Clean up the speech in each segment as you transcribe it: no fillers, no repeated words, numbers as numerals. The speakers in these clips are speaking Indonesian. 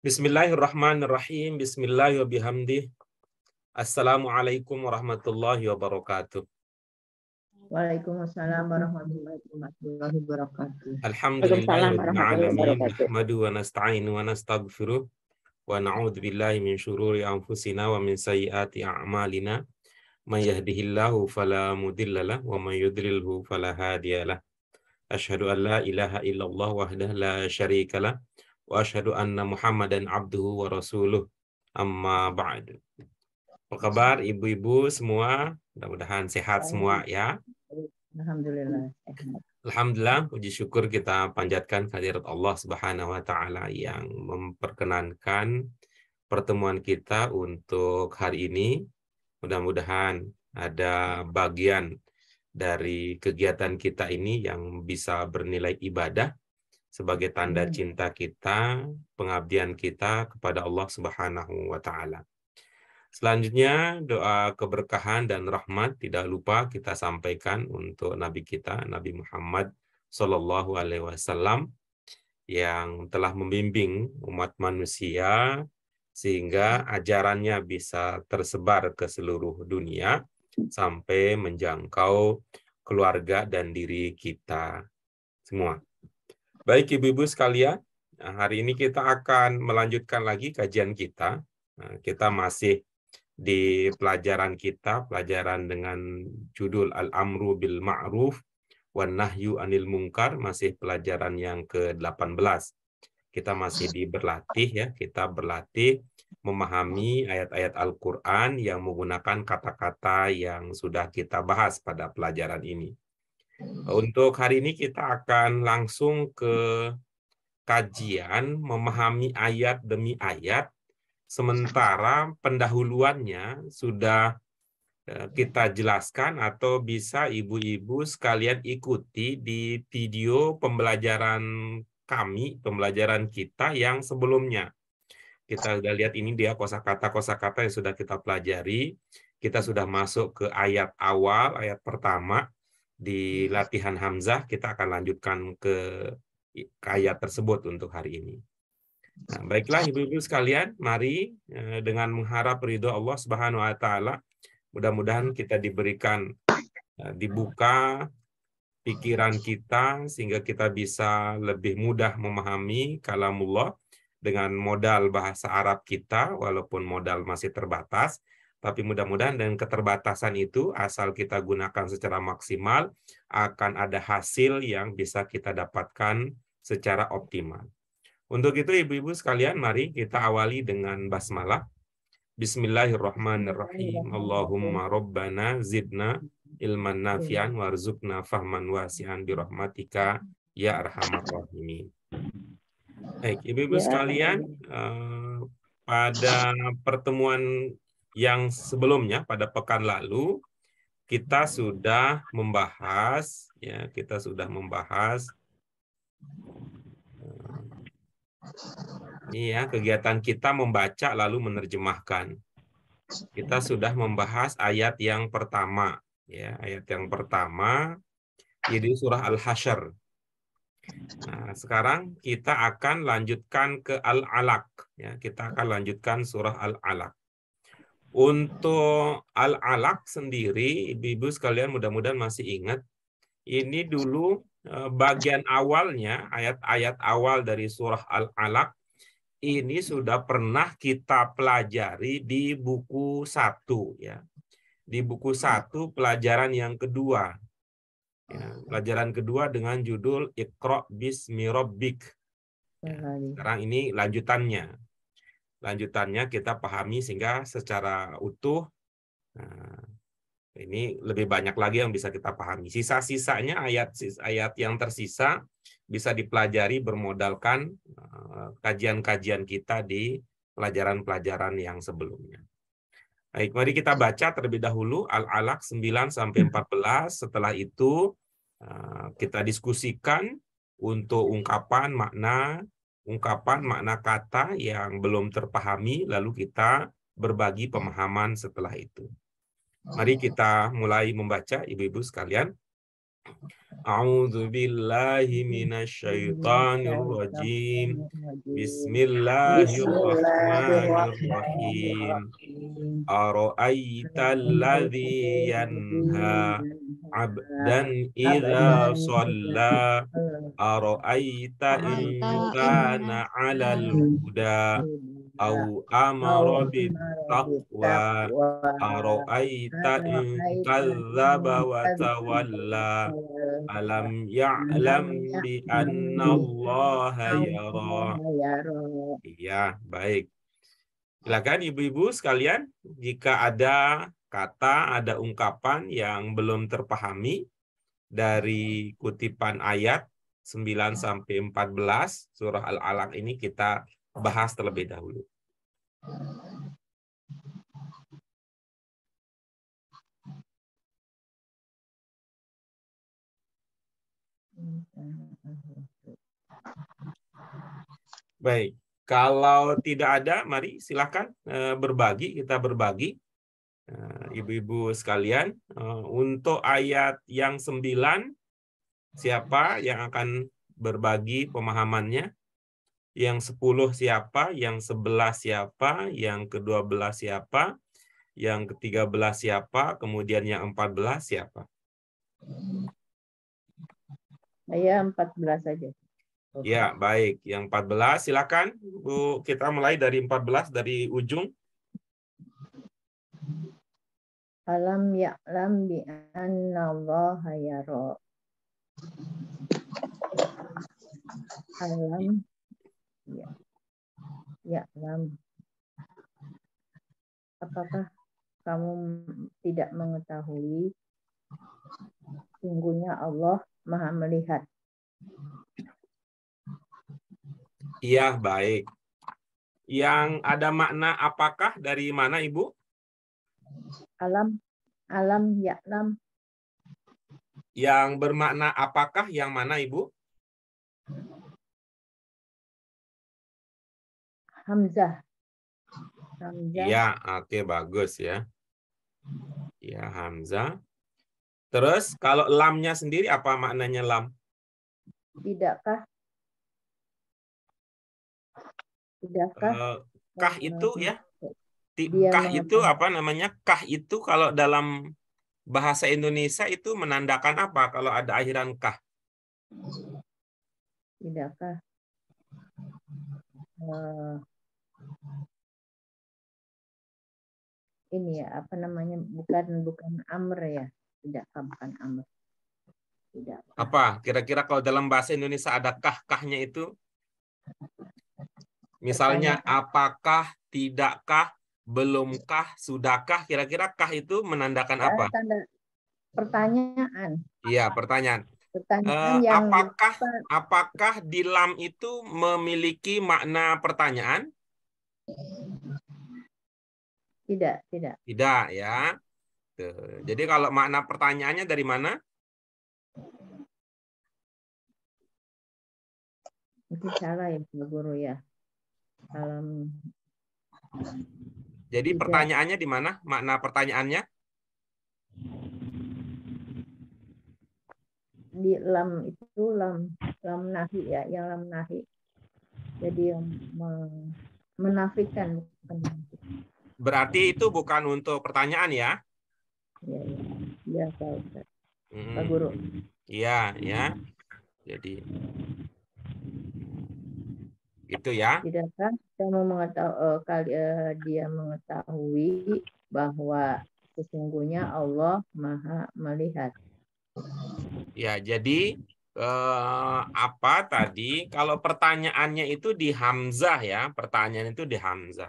Bismillahirrahmanirrahim. Bismillahirrahmanirrahim. Assalamualaikum warahmatullahi wabarakatuh. Waalaikumsalam warahmatullahi wabarakatuh. Waalaikumsalam Alhamdulillahirabbil warahmatullahi alamin. wabarakatuh. Nahmadu wa nasta'inu wa nastaghfiruh wa na'udzu billahi min syururi anfusina wa min sayyiati a'malina. May yahdihillahu fala mudhillalah wa may yudlilhu fala hadiyalah. Asyhadu an la ilaha illallah wahdahu la syarikalah wa asyhadu anna Muhammadan abduhu wa rasuluh. Amma ba'du. Apa kabar ibu-ibu semua? Mudah-mudahan sehat semua ya. Alhamdulillah. Alhamdulillah, puji syukur kita panjatkan kehadirat Allah Subhanahu wa taala yang memperkenankan pertemuan kita untuk hari ini. Mudah-mudahan ada bagian dari kegiatan kita ini yang bisa bernilai ibadah sebagai tanda cinta kita, pengabdian kita kepada Allah Subhanahu wa taala. Selanjutnya doa keberkahan dan rahmat tidak lupa kita sampaikan untuk Nabi kita, Nabi Muhammad Sallallahu Alaihi Wasallam yang telah membimbing umat manusia sehingga ajarannya bisa tersebar ke seluruh dunia sampai menjangkau keluarga dan diri kita semua. Baik ibu-ibu sekalian, hari ini kita akan melanjutkan lagi kajian kita. Kita masih di pelajaran kita, pelajaran dengan judul Al-Amru bil Ma'ruf wan Nahyu anil Munkar, masih pelajaran yang ke-18. Kita masih berlatih ya, kita berlatih memahami ayat-ayat Al-Qur'an yang menggunakan kata-kata yang sudah kita bahas pada pelajaran ini. Untuk hari ini kita akan langsung ke kajian memahami ayat demi ayat. Sementara pendahuluannya sudah kita jelaskan atau bisa ibu-ibu sekalian ikuti di video pembelajaran kami, pembelajaran kita yang sebelumnya. Kita sudah lihat ini dia kosakata yang sudah kita pelajari. Kita sudah masuk ke ayat awal, ayat pertama di latihan Hamzah. Kita akan lanjutkan ke ayat tersebut untuk hari ini. Nah, baiklah ibu-ibu sekalian, mari dengan mengharap ridho Allah Subhanahu wa taala, mudah-mudahan kita diberikan dibuka pikiran kita sehingga kita bisa lebih mudah memahami kalamullah dengan modal bahasa Arab kita, walaupun modal masih terbatas, tapi mudah-mudahan dengan keterbatasan itu asal kita gunakan secara maksimal akan ada hasil yang bisa kita dapatkan secara optimal. Untuk itu ibu-ibu sekalian, mari kita awali dengan basmalah. Bismillahirrahmanirrahim. Allahumma rabbana zidna ilman nafi'an warzuqna fahman wasi'an birahmatika ya arhamar rahimin. Baik, ibu-ibu sekalian, pada pertemuan yang sebelumnya pada pekan lalu kita sudah membahas ini ya, kegiatan kita membaca lalu menerjemahkan. Kita sudah membahas ayat yang pertama, ya, ayat yang pertama di surah Al-Hasyr. Nah, sekarang kita akan lanjutkan ke Al-Alaq, ya, kita akan lanjutkan surah Al-Alaq. Untuk Al-Alaq sendiri, ibu-ibu sekalian mudah-mudahan masih ingat, ini dulu bagian awalnya, ayat-ayat awal dari surah Al-Alaq, ini sudah pernah kita pelajari di buku 1 ya. Di buku 1 pelajaran yang kedua. Ya, pelajaran kedua dengan judul Iqra bismi rabbik. Ya, sekarang ini lanjutannya. Lanjutannya kita pahami sehingga secara utuh ini lebih banyak lagi yang bisa kita pahami. Sisa-sisanya ayat yang tersisa bisa dipelajari bermodalkan kajian-kajian kita di pelajaran-pelajaran yang sebelumnya. Baik, mari kita baca terlebih dahulu Al-Alaq 9-14. Setelah itu kita diskusikan untuk ungkapan makna kata yang belum terpahami, lalu kita berbagi pemahaman setelah itu. Mari kita mulai membaca, ibu-ibu sekalian. A'udzu billahi minasyaitonir rajim. Bismillahirrahmanirrahim. Bismillahirrahmanirrahim. Ara'aital ladzi yanha 'abdan idza Abdan shalla. Ara'aita in kana 'alal huda au amara bit taqwa. Ara'aita in kadzdzaba wa tawalla. Alam Alam ya'lam bi ya'lam anna bi Allah yara. Allah yara. Iya, baik. Silakan ibu-ibu sekalian, jika ada kata, ada ungkapan yang belum terpahami dari kutipan ayat 9 sampai 14 surah Al-Alaq ini kita bahas terlebih dahulu. Baik, kalau tidak ada, mari silakan berbagi, kita berbagi. Ibu-ibu sekalian, untuk ayat yang 9, siapa yang akan berbagi pemahamannya? Yang 10 siapa? Yang 11 siapa? Yang ke-12 siapa? Yang ke-13 siapa? Kemudian yang 14 siapa? Saya 14 saja. Ya, baik. Yang 14 silakan, Bu. Kita mulai dari 14 dari ujung. Alam ya'lam bi anna Allah yara. Alam ya, ya'lam. Apakah kamu tidak mengetahui sungguhnya Allah Maha melihat? Iya, baik. Yang ada makna apakah dari mana, Ibu? Alam ya'lam. Yang bermakna apakah yang mana, Ibu? Hamzah. Iya, oke, bagus ya. Ya, Hamzah. Terus kalau lamnya sendiri apa maknanya lam? Tidakkah Kah itu ya? dia Kah itu mengetahui? apa namanya? Kah itu kalau dalam bahasa Indonesia itu menandakan apa kalau ada akhiran kah? Tidakkah ini ya apa namanya, bukan amr ya, tidakkah bukan amr, tidak Apa kira-kira kalau dalam bahasa Indonesia ada kah-kahnya itu? Misalnya pertanyaan. apakah, tidakkah, belumkah, sudahkah, kira-kira kah itu menandakan apa? Tanda pertanyaan Iya, pertanyaan. yang Apakah di lam itu memiliki makna pertanyaan? tidak Tidak ya. Tuh. Jadi kalau makna pertanyaannya dari mana? mungkin salah ya Bu Guru ya. Jadi Tidak. pertanyaannya di mana? Makna pertanyaannya? Di lam itu lam nahi ya, yang lam nahi. Jadi yang menafikan, bukan menafikan. Berarti itu bukan untuk pertanyaan ya? Ya Pak Guru. Iya, ya. Jadi itu ya. Tidakkah kamu dia mengetahui bahwa sesungguhnya Allah Maha melihat? Ya, jadi apa tadi? Kalau pertanyaannya itu di hamzah ya, pertanyaan itu di hamzah.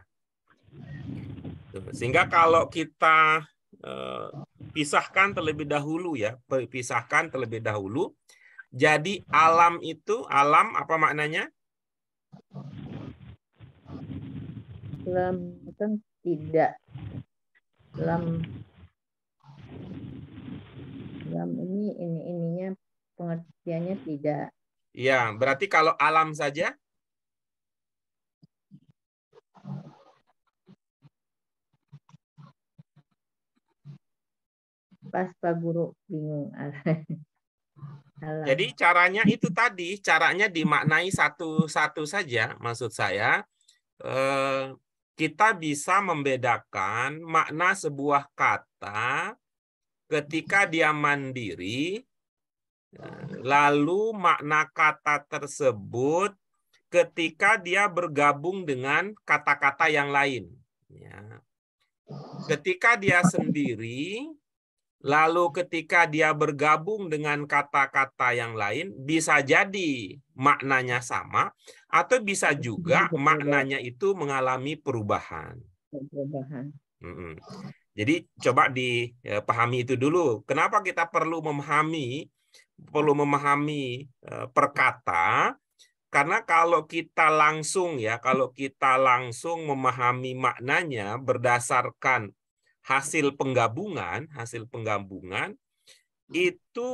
Sehingga kalau kita pisahkan terlebih dahulu ya, pisahkan terlebih dahulu. Jadi alam itu, alam apa maknanya? Lam kan tidak. Lam ininya pengertiannya tidak. Ya, berarti kalau alam saja? Pas Pak Guru bingung. Alam. Jadi caranya itu tadi, caranya dimaknai satu-satu saja. Maksud saya, kita bisa membedakan makna sebuah kata ketika dia mandiri, lalu makna kata tersebut ketika dia bergabung dengan kata-kata yang lain. Ya. Ketika dia sendiri, lalu ketika dia bergabung dengan kata-kata yang lain, bisa jadi maknanya sama, atau bisa juga maknanya itu mengalami perubahan. Jadi coba dipahami itu dulu. Kenapa kita perlu memahami perkata? Karena kalau kita langsung memahami maknanya berdasarkan hasil penggabungan itu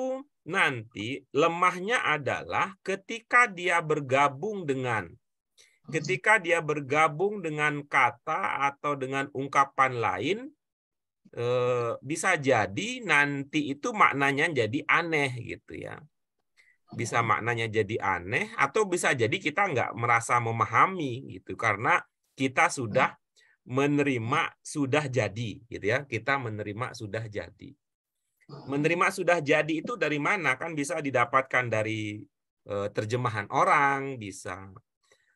nanti lemahnya adalah ketika dia bergabung dengan kata atau dengan ungkapan lain, bisa jadi nanti itu maknanya jadi aneh gitu ya. Bisa maknanya jadi aneh, atau bisa jadi kita nggak merasa memahami gitu karena kita sudah menerima sudah jadi gitu ya. Kita menerima sudah jadi. Menerima sudah jadi itu dari mana? Kan bisa didapatkan dari terjemahan orang, bisa,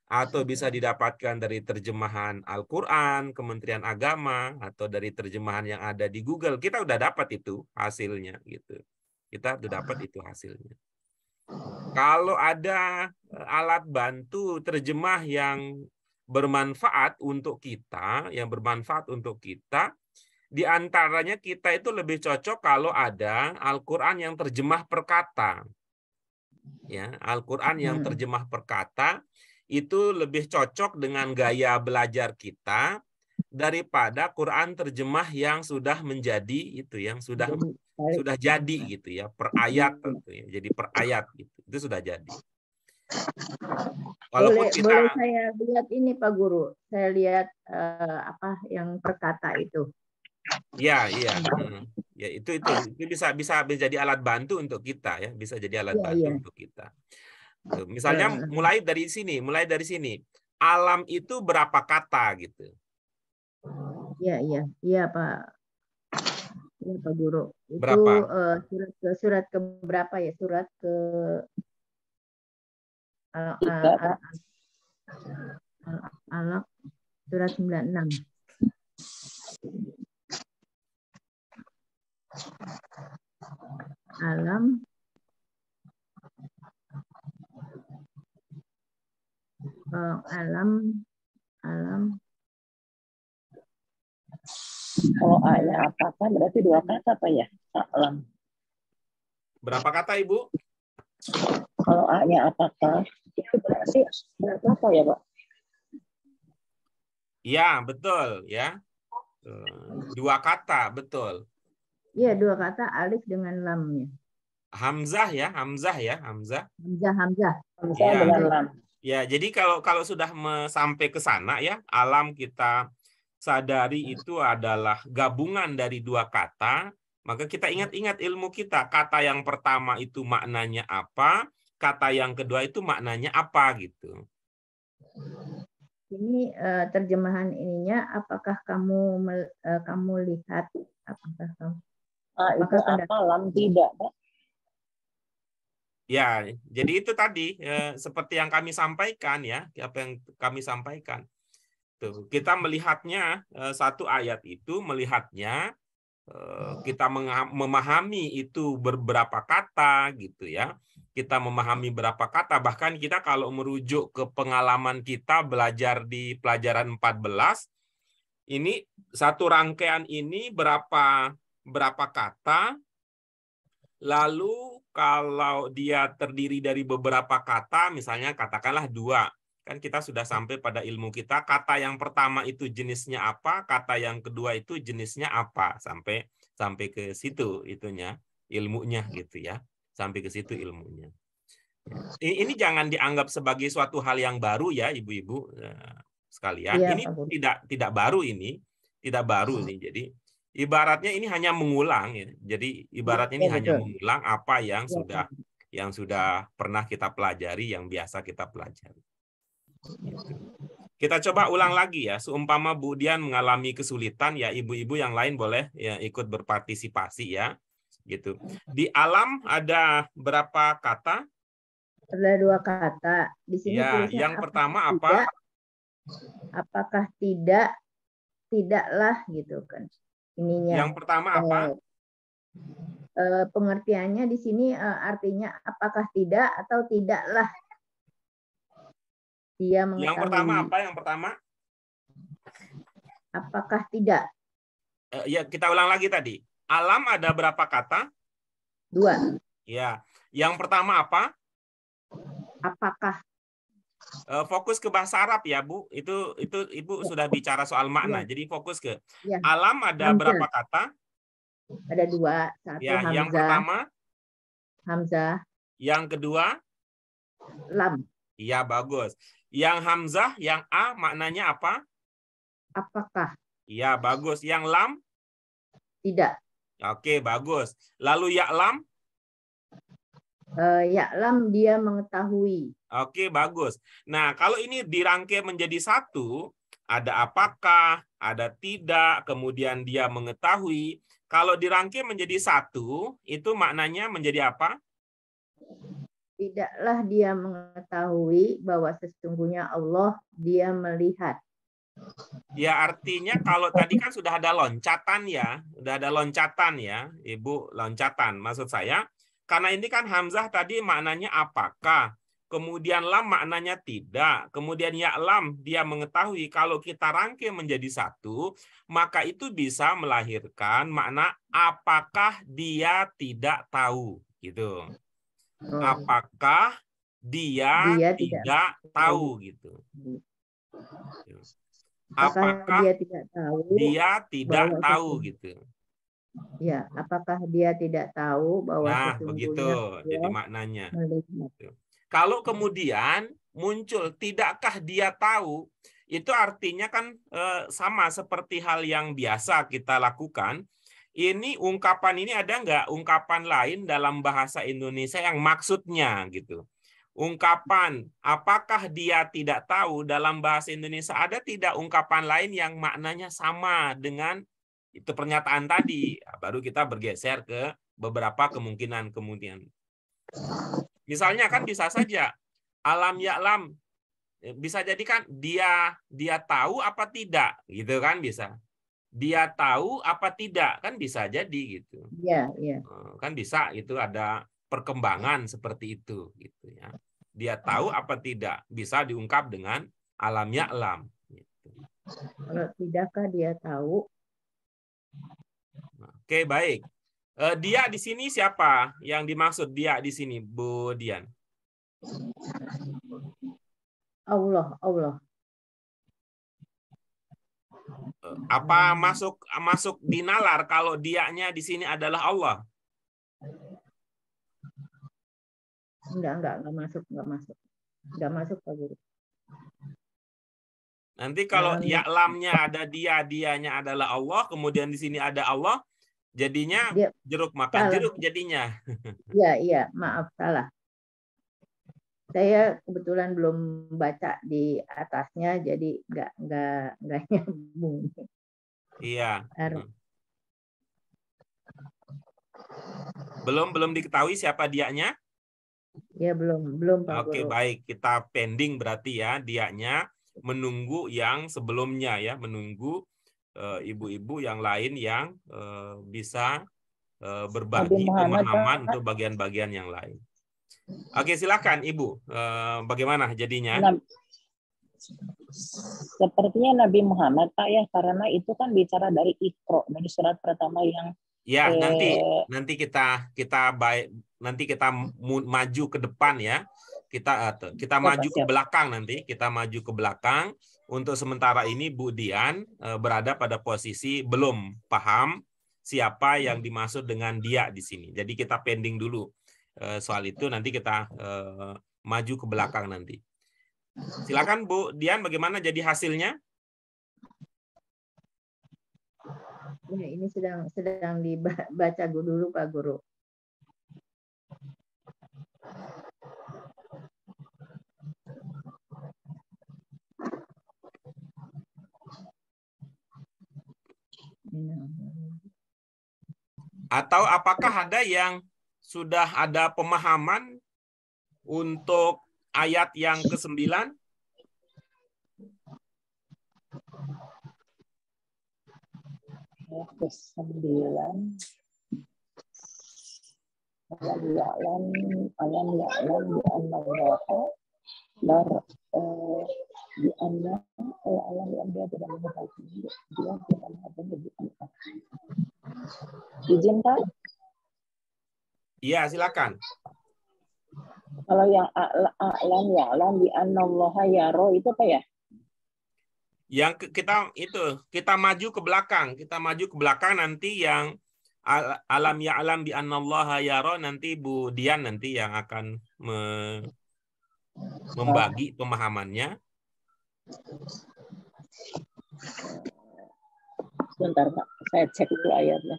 atau bisa didapatkan dari terjemahan Al-Qur'an, Kementerian Agama, atau dari terjemahan yang ada di Google. Kita udah dapat itu hasilnya gitu. Kita udah dapat itu hasilnya. Kalau ada alat bantu terjemah yang bermanfaat untuk kita, di antaranya kita itu lebih cocok kalau ada Al-Qur'an yang terjemah per kata. Ya, Al-Qur'an yang terjemah per kata itu lebih cocok dengan gaya belajar kita daripada Quran terjemah yang sudah menjadi itu, yang sudah jadi gitu ya, per ayat gitu ya. Jadi per ayat gitu. Itu sudah jadi. Boleh saya lihat ini Pak Guru. Saya lihat yang perkata itu. Ya, iya. Ya, itu bisa jadi alat bantu untuk kita ya, bisa jadi alat bantu untuk kita. Misalnya mulai dari sini. Alam itu berapa kata gitu. Iya Pak. Iya Pak Guru. Itu berapa? Surat ke berapa ya? Surat ke Alaq surat 96. Alam Kalau A-nya apakah berarti 2 kata Pak ya? Alam. Berapa kata Ibu? Kalau A-nya apakah itu berarti berapa kata ya Pak? Iya, betul ya. 2 kata, betul. Iya, 2 kata alif dengan lamnya. Hamzah ya. Hamzah. Ya, dengan lam. Ya, jadi kalau sudah sampai ke sana ya, alam kita sadari itu adalah gabungan dari 2 kata, maka kita ingat-ingat ilmu kita. Kata yang pertama itu maknanya apa, kata yang kedua itu maknanya apa gitu. Ini terjemahan ininya, apakah kamu lihat? Apakah kamu? Itu apa lam tidak Pak? Ya, jadi itu tadi seperti yang kami sampaikan ya, apa yang kami sampaikan. Tuh, kita melihatnya satu ayat itu melihatnya kita memahami itu beberapa kata gitu ya. Kita memahami berapa kata, bahkan kita kalau merujuk ke pengalaman kita belajar di pelajaran 14, ini satu rangkaian ini berapa kata, lalu kalau dia terdiri dari beberapa kata, misalnya katakanlah 2, kan kita sudah sampai pada ilmu kita, kata yang pertama itu jenisnya apa, kata yang kedua itu jenisnya apa, sampai ke situ itunya, ilmunya gitu ya, sampai ke situ ilmunya. Ini jangan dianggap sebagai suatu hal yang baru ya, ibu-ibu sekalian. Ya, ini tidak baru ini, jadi ibaratnya ini hanya mengulang ya. Jadi ibaratnya ini hanya mengulang apa yang sudah yang sudah pernah kita pelajari, yang biasa kita pelajari. Gitu. Kita coba ulang lagi ya, seumpama Bu Dian mengalami kesulitan, ya ibu-ibu yang lain boleh ya ikut berpartisipasi ya. Gitu. Di alam ada berapa kata? Ada 2 kata. Di sini Ya, tulisnya yang pertama apa? tidak, apakah tidak, tidaklah gitu kan. Ininya. Yang pertama apa? Pengertiannya di sini artinya apakah tidak atau tidaklah dia mengetahui. Yang pertama apa? Yang pertama? Apakah tidak? Ya, kita ulang lagi tadi. Alam ada berapa kata? 2. Ya. Yang pertama apa? Apakah. Fokus ke bahasa Arab ya, Bu. Itu Ibu sudah bicara soal makna. Ya. Jadi fokus ke Ya. alam ada Hamzah. berapa kata? Ada 2. Satu Ya, hamzah. yang pertama. Hamzah. Yang kedua. Lam. Iya, bagus. Yang hamzah, yang a maknanya apa? Apakah. Iya, bagus. Yang lam? Tidak. Oke, bagus. Lalu ya lam? Ya'lam dia mengetahui. Oke, bagus. Nah, kalau ini dirangkai menjadi satu, ada apakah, ada tidak, kemudian dia mengetahui. Kalau dirangkai menjadi satu, itu maknanya menjadi apa? Tidaklah dia mengetahui bahwa sesungguhnya Allah dia melihat. Ya, artinya kalau tadi kan sudah ada loncatan ya, sudah ada loncatan ya, Ibu, loncatan. Maksud saya, karena ini kan hamzah tadi maknanya apakah, kemudian lam maknanya tidak, kemudian ya lam dia mengetahui. Kalau kita rangkai menjadi satu, maka itu bisa melahirkan makna apakah dia tidak tahu, gitu. Apakah dia tidak tahu, gitu. Apakah dia tidak tahu? Dia tidak tahu, gitu. Ya, apakah dia tidak tahu bahwa Nah, sesungguhnya begitu. Allah Jadi maknanya. melihat. Kalau kemudian muncul tidakkah dia tahu, itu artinya kan sama seperti hal yang biasa kita lakukan. Ini ungkapan ini ada nggak ungkapan lain dalam bahasa Indonesia yang maksudnya gitu. Ungkapan apakah dia tidak tahu dalam bahasa Indonesia ada tidak ungkapan lain yang maknanya sama dengan itu pernyataan tadi. Baru kita bergeser ke beberapa kemungkinan. Misalnya kan bisa saja alam ya'lam, bisa jadi kan dia tahu apa tidak, gitu kan bisa. Dia tahu apa tidak kan bisa jadi gitu. Iya, iya. Kan bisa itu ada perkembangan seperti itu gitu ya. Dia tahu apa tidak bisa diungkap dengan alam ya'lam gitu. Kalau tidakkah dia tahu? Oke, baik. Dia di sini siapa yang dimaksud dia di sini, Bu Dian? Allah. Apa masuk di nalar kalau dianya di sini adalah Allah? Enggak masuk. Enggak masuk, Pak Guru. Nanti kalau ya'lamnya ada dianya adalah Allah, kemudian di sini ada Allah, jadinya jeruk makan jeruk jadinya. Iya, maaf salah. Saya kebetulan belum baca di atasnya, jadi nggak nyambung. Iya. Belum diketahui siapa dianya? Ya belum Pak Oke, Guru. baik. Kita pending berarti ya dianya, menunggu yang sebelumnya ya, menunggu ibu-ibu yang lain yang bisa berbagi pemahaman untuk bagian-bagian yang lain. Oke, silakan Ibu. Bagaimana jadinya? Sepertinya Nabi Muhammad, Pak, ya, karena itu kan bicara dari Iqra, dari surat pertama yang ya nanti kita maju ke depan ya. Kita maju ke belakang nanti. Kita maju ke belakang. Untuk sementara ini Bu Dian berada pada posisi belum paham siapa yang dimaksud dengan dia di sini. Jadi kita pending dulu soal itu, nanti kita maju ke belakang nanti. Silakan Bu Dian, bagaimana jadi hasilnya? Ya, ini sedang dibaca dulu Pak Guru. Atau apakah ada yang sudah ada pemahaman untuk ayat yang ke-9? Ayat ke-9. Alam ya'lam bi anna Allaha lar bi anna alam yang dia tidak mengetahui, dia tidak mengetahui bi anna. Izin Pak? Iya, silakan. Kalau yang a'lam ya'lam bi anna Allaha yara itu apa ya? Yang kita maju ke belakang, nanti yang alam ya'lam bi annallaha yara, nanti Bu Dian nanti yang akan membagi pemahamannya. Sebentar Pak, saya cek dulu ayatnya.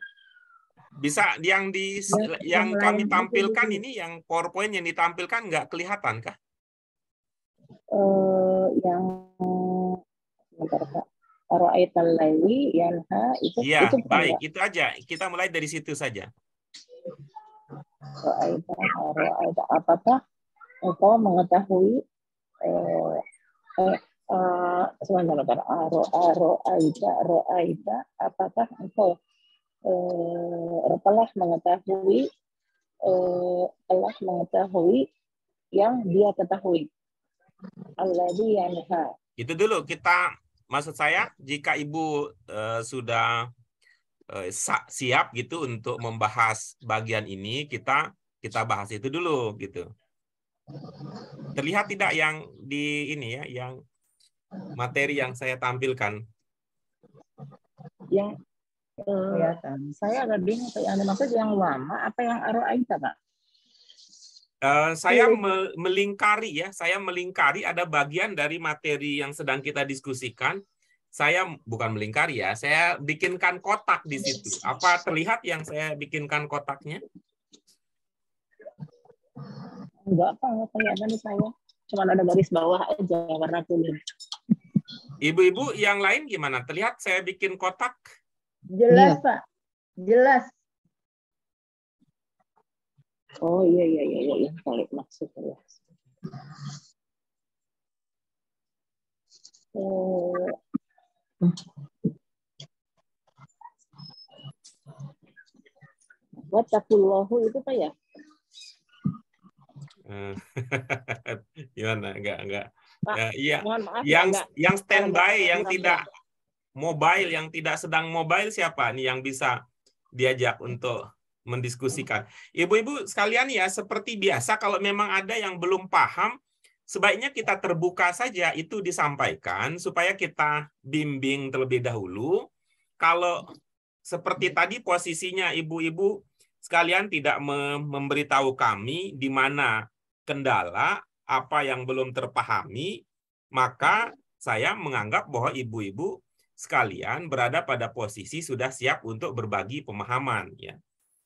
Bisa yang kami tampilkan ini, yang PowerPoint yang ditampilkan nggak kelihatan kah? Yang sebentar Pak. Ra'aital laili yanha itu Iya, itu baik, itu aja. Kita mulai dari situ saja. Ra'aita apakah engkau mengetahui sebentar ra'aita apakah engkau telah mengetahui yang dia ketahui. Alladzi yanha. Itu dulu maksud saya, jika Ibu sudah siap gitu untuk membahas bagian ini, kita bahas itu dulu gitu. Terlihat tidak yang di ini ya, yang materi yang saya tampilkan? Yang saya agak bingung, yang dimaksud yang lama apa yang Ra'aita Pak? Saya melingkari ada bagian dari materi yang sedang kita diskusikan. Saya bukan melingkari ya, saya bikinkan kotak di situ. Apa terlihat yang saya bikinkan kotaknya? Enggak kelihatan di saya. Cuma ada garis bawah aja warna kuning. Ibu-ibu yang lain gimana? Terlihat saya bikin kotak? Jelas, Pak. Jelas. Oh iya kali maksudnya. Wattaqullahu itu Pak ya? Gimana? Enggak. Pak, ya, iya. Mohon maaf, yang standby, yang tidak mobile, yang tidak sedang mobile, siapa nih yang bisa diajak untuk mendiskusikan? Ibu-ibu sekalian ya, seperti biasa kalau memang ada yang belum paham, sebaiknya kita terbuka saja itu disampaikan supaya kita bimbing terlebih dahulu. Kalau seperti tadi posisinya ibu-ibu sekalian tidak memberitahu kami di mana kendala, apa yang belum terpahami, maka saya menganggap bahwa ibu-ibu sekalian berada pada posisi sudah siap untuk berbagi pemahaman, ya.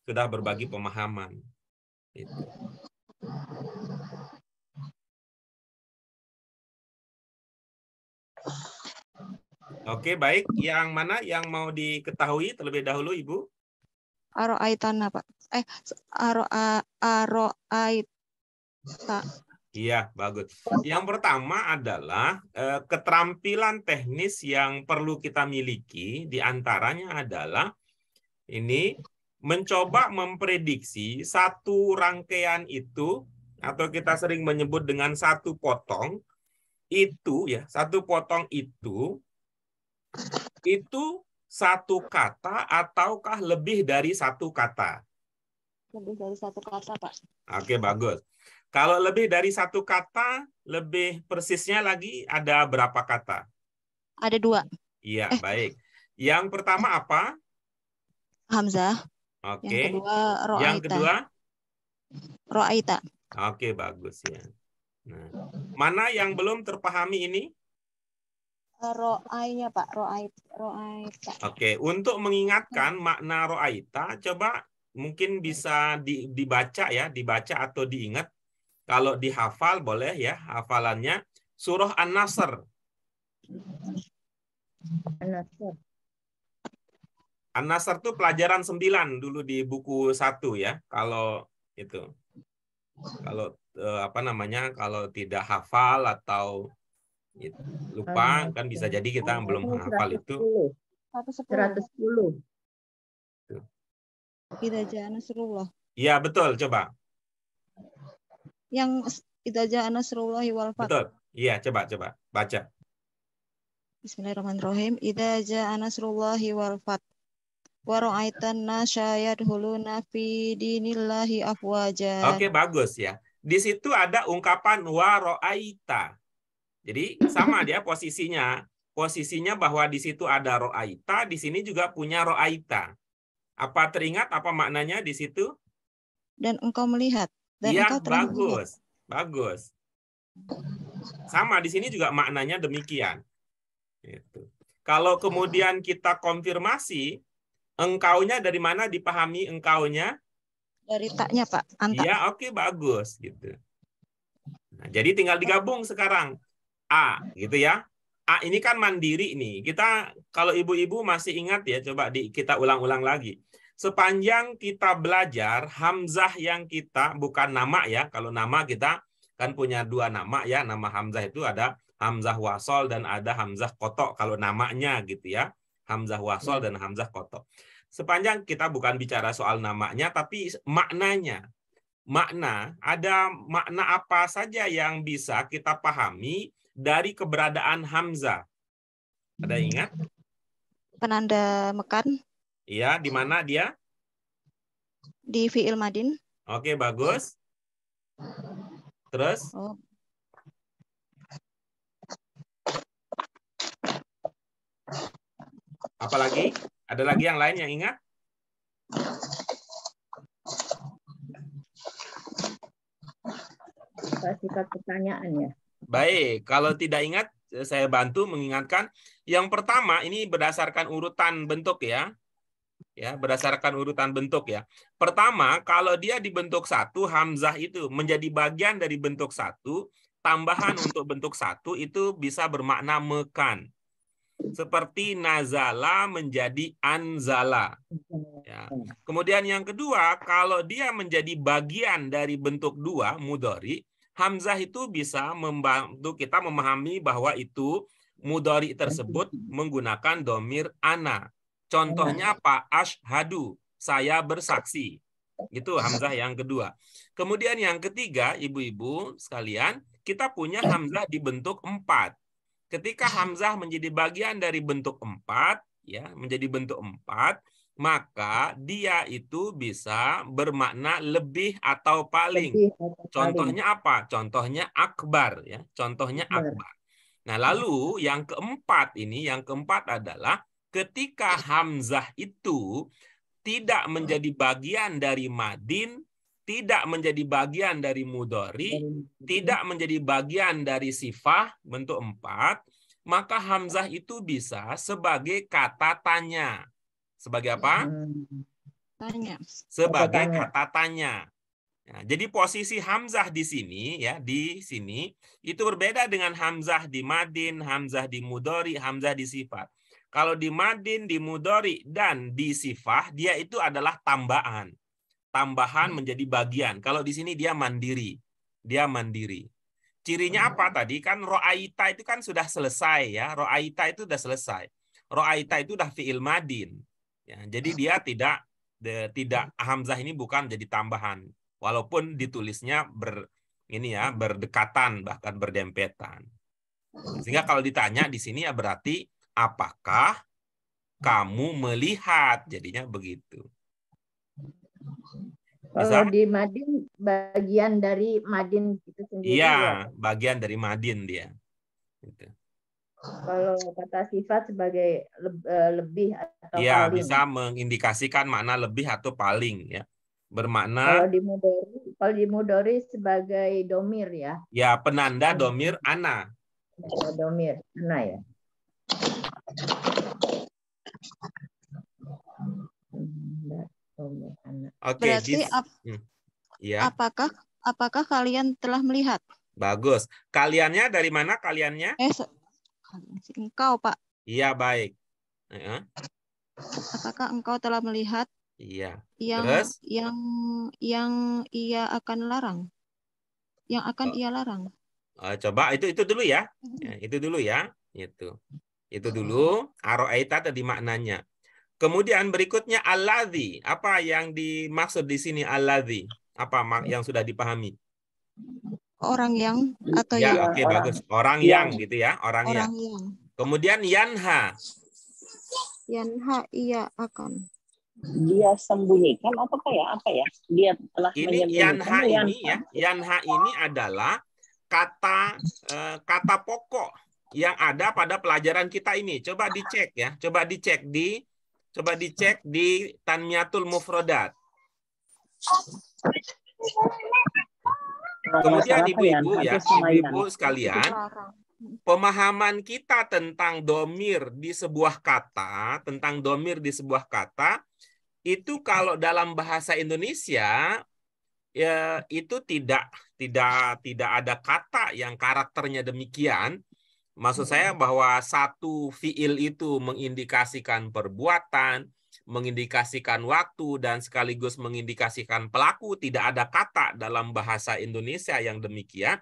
Sudah berbagi pemahaman. Itu. Oke, baik. Yang mana yang mau diketahui terlebih dahulu, Ibu? Aro'aitana, Pak. Aro'aita. Iya, bagus. Yang pertama adalah keterampilan teknis yang perlu kita miliki, diantaranya adalah ini mencoba memprediksi satu rangkaian itu, atau kita sering menyebut dengan satu potong, itu ya, satu potong itu satu kata ataukah lebih dari satu kata? Lebih dari satu kata, Pak. Oke, bagus. Kalau lebih dari satu kata, lebih persisnya lagi ada berapa kata? Ada 2. Iya, baik. Yang pertama apa? Hamzah. Oke. Yang kedua Ro'aita. Yang kedua? Ro'aita. Oke, bagus ya. Nah, mana yang belum terpahami ini? Ro'ainya, Pak. Ro'aita. Oke, untuk mengingatkan makna ro'aita, coba mungkin bisa dibaca ya, dibaca atau diingat. Kalau dihafal boleh ya, hafalannya surah An-Nasr. An-Nasr. An-Nasr tuh pelajaran 9 dulu di buku 1 ya. Kalau itu. Kalau apa namanya? Kalau tidak hafal atau lupa kan bisa jadi kita belum hafal itu. 110. Idza jaa nasrullah. Iya, betul, coba. Yang idza jaa nasrullahi wal fath. Betul. Iya, coba baca. Bismillahirrahmanirrahim. Idza jaa nasrullahi wal fath. Wa ra'aitan nasa yadkhuluna fi dinillahi afwaja. Oke, bagus ya. Di situ ada ungkapan wa ra'aita. Jadi sama dia posisinya. Posisinya bahwa di situ ada ra'aita, di sini juga punya ra'aita. Apa teringat apa maknanya di situ? Dan engkau melihat. Dan Iya, engkau telah melihat. bagus. Sama di sini juga maknanya demikian. Gitu. Kalau kemudian kita konfirmasi, engkaunya dari mana dipahami engkaunya? Dari taknya, Pak. Anta. Iya, oke, bagus gitu. Nah, jadi tinggal digabung sekarang. A, gitu ya. A ini kan mandiri nih. Kita kalau ibu-ibu masih ingat ya, coba kita ulang-ulang lagi. Sepanjang kita belajar, hamzah yang kita, bukan nama ya, kalau nama kita kan punya 2 nama ya, nama hamzah itu ada hamzah wasol dan ada hamzah kotok kalau namanya gitu ya, hamzah wasol dan hamzah kotok. Sepanjang kita bukan bicara soal namanya, tapi maknanya. Ada makna apa saja yang bisa kita pahami dari keberadaan hamzah? Ada ingat? Penanda mekan. Iya, di mana dia? Di fi'il madin. Oke, bagus. Terus? Apa lagi? Ada lagi yang lain yang ingat? Sifat pertanyaan ya. Baik, kalau tidak ingat, saya bantu mengingatkan. Yang pertama, ini berdasarkan urutan bentuk ya. Ya, berdasarkan urutan bentuk ya. Pertama, kalau dia dibentuk 1, hamzah itu menjadi bagian dari bentuk 1, tambahan untuk bentuk 1 itu bisa bermakna mekan. Seperti nazala menjadi anzala. Ya. Kemudian yang kedua, kalau dia menjadi bagian dari bentuk 2, mudhari, hamzah itu bisa membantu kita memahami bahwa itu mudhari tersebut menggunakan domir ana. Contohnya apa? Ashhadu, saya bersaksi. Itu hamzah yang kedua. Kemudian yang ketiga, ibu-ibu sekalian, kita punya hamzah di bentuk 4. Ketika hamzah menjadi bagian dari bentuk 4, ya, menjadi bentuk 4, maka dia itu bisa bermakna lebih atau paling. Contohnya apa? Contohnya akbar, ya. Contohnya akbar. Nah, lalu yang keempat adalah ketika hamzah itu tidak menjadi bagian dari madin, tidak menjadi bagian dari mudhari, tidak menjadi bagian dari sifah bentuk 4, maka hamzah itu bisa sebagai kata tanya. Sebagai apa? Tanya. Sebagai kata tanya. Nah, jadi posisi hamzah di sini ya, di sini itu berbeda dengan hamzah di madin, hamzah di mudhari, hamzah di sifat. Kalau di madin, di mudhari, dan di sifah, dia itu adalah tambahan. Tambahan menjadi bagian. Kalau di sini dia mandiri. Dia mandiri. Cirinya apa tadi? Kan ro'aita itu kan sudah selesai ya. Ro'aita itu sudah selesai. Ro'aita itu sudah fi'il madin. Ya, jadi dia tidak hamzah ini bukan jadi tambahan. Walaupun ditulisnya berdekatan, bahkan berdempetan. Sehingga kalau ditanya di sini ya berarti apakah kamu melihat? Jadinya begitu. Kalau di madin, bagian dari madin itu sendiri. Iya, ya? Bagian dari madin dia. Gitu. Kalau kata sifat sebagai lebih atau ya, paling. bisa mengindikasikan makna lebih atau paling ya. Bermakna kalau di mudhari sebagai domir ya. Ya, penanda domir ana. Domir ana ya. Oke, berarti ya. apakah kalian telah melihat? Bagus. Kaliannya dari mana kaliannya? Engkau, Pak. Iya, baik. Apakah engkau telah melihat Iya. yang Terus? ia akan larang? Yang akan ia larang. Coba itu dulu ya. Itu dulu ya. Itu dulu. Aro'aita tadi maknanya. Kemudian berikutnya alladzi. Apa yang dimaksud di sini alladzi? Apa yang sudah dipahami? Orang yang atau Ya, yang. oke, bagus. Orang yang. yang gitu ya, orang yang. Orang yang. Kemudian yanha. Yanha ia akan. Dia sembunyikan atau apa ya? Dia telah Ini menyembunyikan. yanha ini ya, yanha ini adalah kata pokok yang ada pada pelajaran kita ini. Coba dicek ya, coba dicek di Tanmiyatul Mufrodat. Kemudian ibu-ibu ya, ibu-ibu sekalian, pemahaman kita tentang domir di sebuah kata, itu kalau dalam bahasa Indonesia ya itu tidak ada kata yang karakternya demikian. Maksud saya bahwa satu fiil itu mengindikasikan perbuatan, mengindikasikan waktu, dan sekaligus mengindikasikan pelaku. Tidak ada kata dalam bahasa Indonesia yang demikian.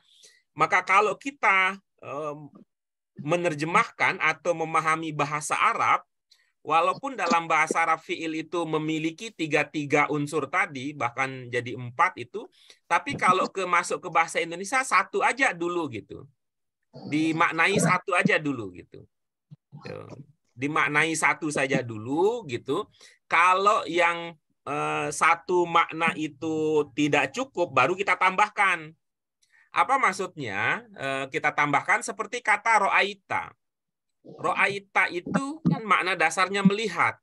Maka kalau kita menerjemahkan atau memahami bahasa Arab, walaupun dalam bahasa Arab fiil itu memiliki tiga unsur tadi, bahkan jadi 4 itu, tapi kalau masuk ke bahasa Indonesia satu aja dulu gitu. Dimaknai satu aja dulu gitu. Dimaknai satu saja dulu gitu. Kalau yang satu makna itu tidak cukup, baru kita tambahkan. Apa maksudnya? Kita tambahkan seperti kata ro'aita. Ro'aita itu kan makna dasarnya melihat.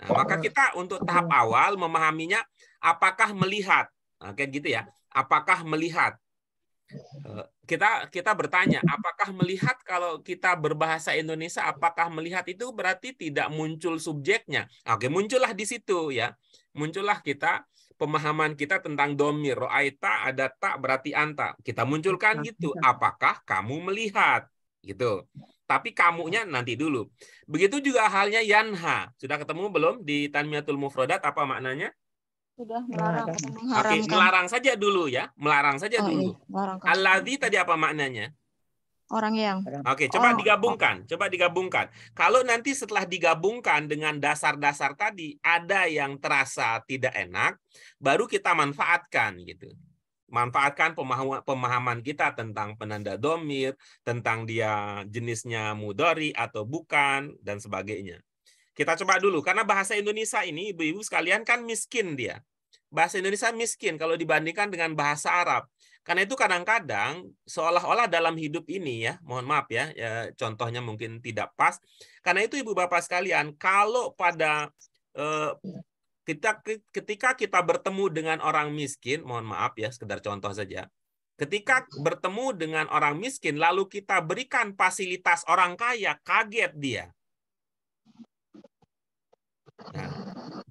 Nah, maka kita untuk tahap awal memahaminya apakah melihat. Nah, kayak gitu ya. Apakah melihat? Kita bertanya, apakah melihat kalau kita berbahasa Indonesia, apakah melihat itu berarti tidak muncul subjeknya? Oke, muncullah di situ ya. Muncullah kita pemahaman kita tentang domir. Ro'aita ada tak berarti anta. Kita munculkan gitu. Apakah kamu melihat? Gitu. Tapi kamunya nanti dulu. Begitu juga halnya yanha. Sudah ketemu belum di Tanmiyatul Mufrodat apa maknanya? Sudah melarang atau Oke, mengharamkan. melarang saja dulu ya. Melarang saja dulu. Iya, Alladzi tadi apa maknanya? Orang yang. Oke, coba digabungkan. Coba digabungkan. Kalau nanti setelah digabungkan dengan dasar-dasar tadi, ada yang terasa tidak enak, baru kita manfaatkan gitu. Manfaatkan pemahaman kita tentang penanda domir, tentang dia jenisnya mudhari atau bukan, dan sebagainya. Kita coba dulu, karena bahasa Indonesia ini, ibu-ibu sekalian kan miskin dia. Bahasa Indonesia miskin kalau dibandingkan dengan bahasa Arab. Karena itu kadang-kadang seolah-olah dalam hidup ini ya, mohon maaf ya, contohnya mungkin tidak pas. Karena itu ibu bapak sekalian, kalau pada ketika kita bertemu dengan orang miskin, mohon maaf ya, sekedar contoh saja. Ketika bertemu dengan orang miskin, lalu kita berikan fasilitas orang kaya, kaget dia. Nah,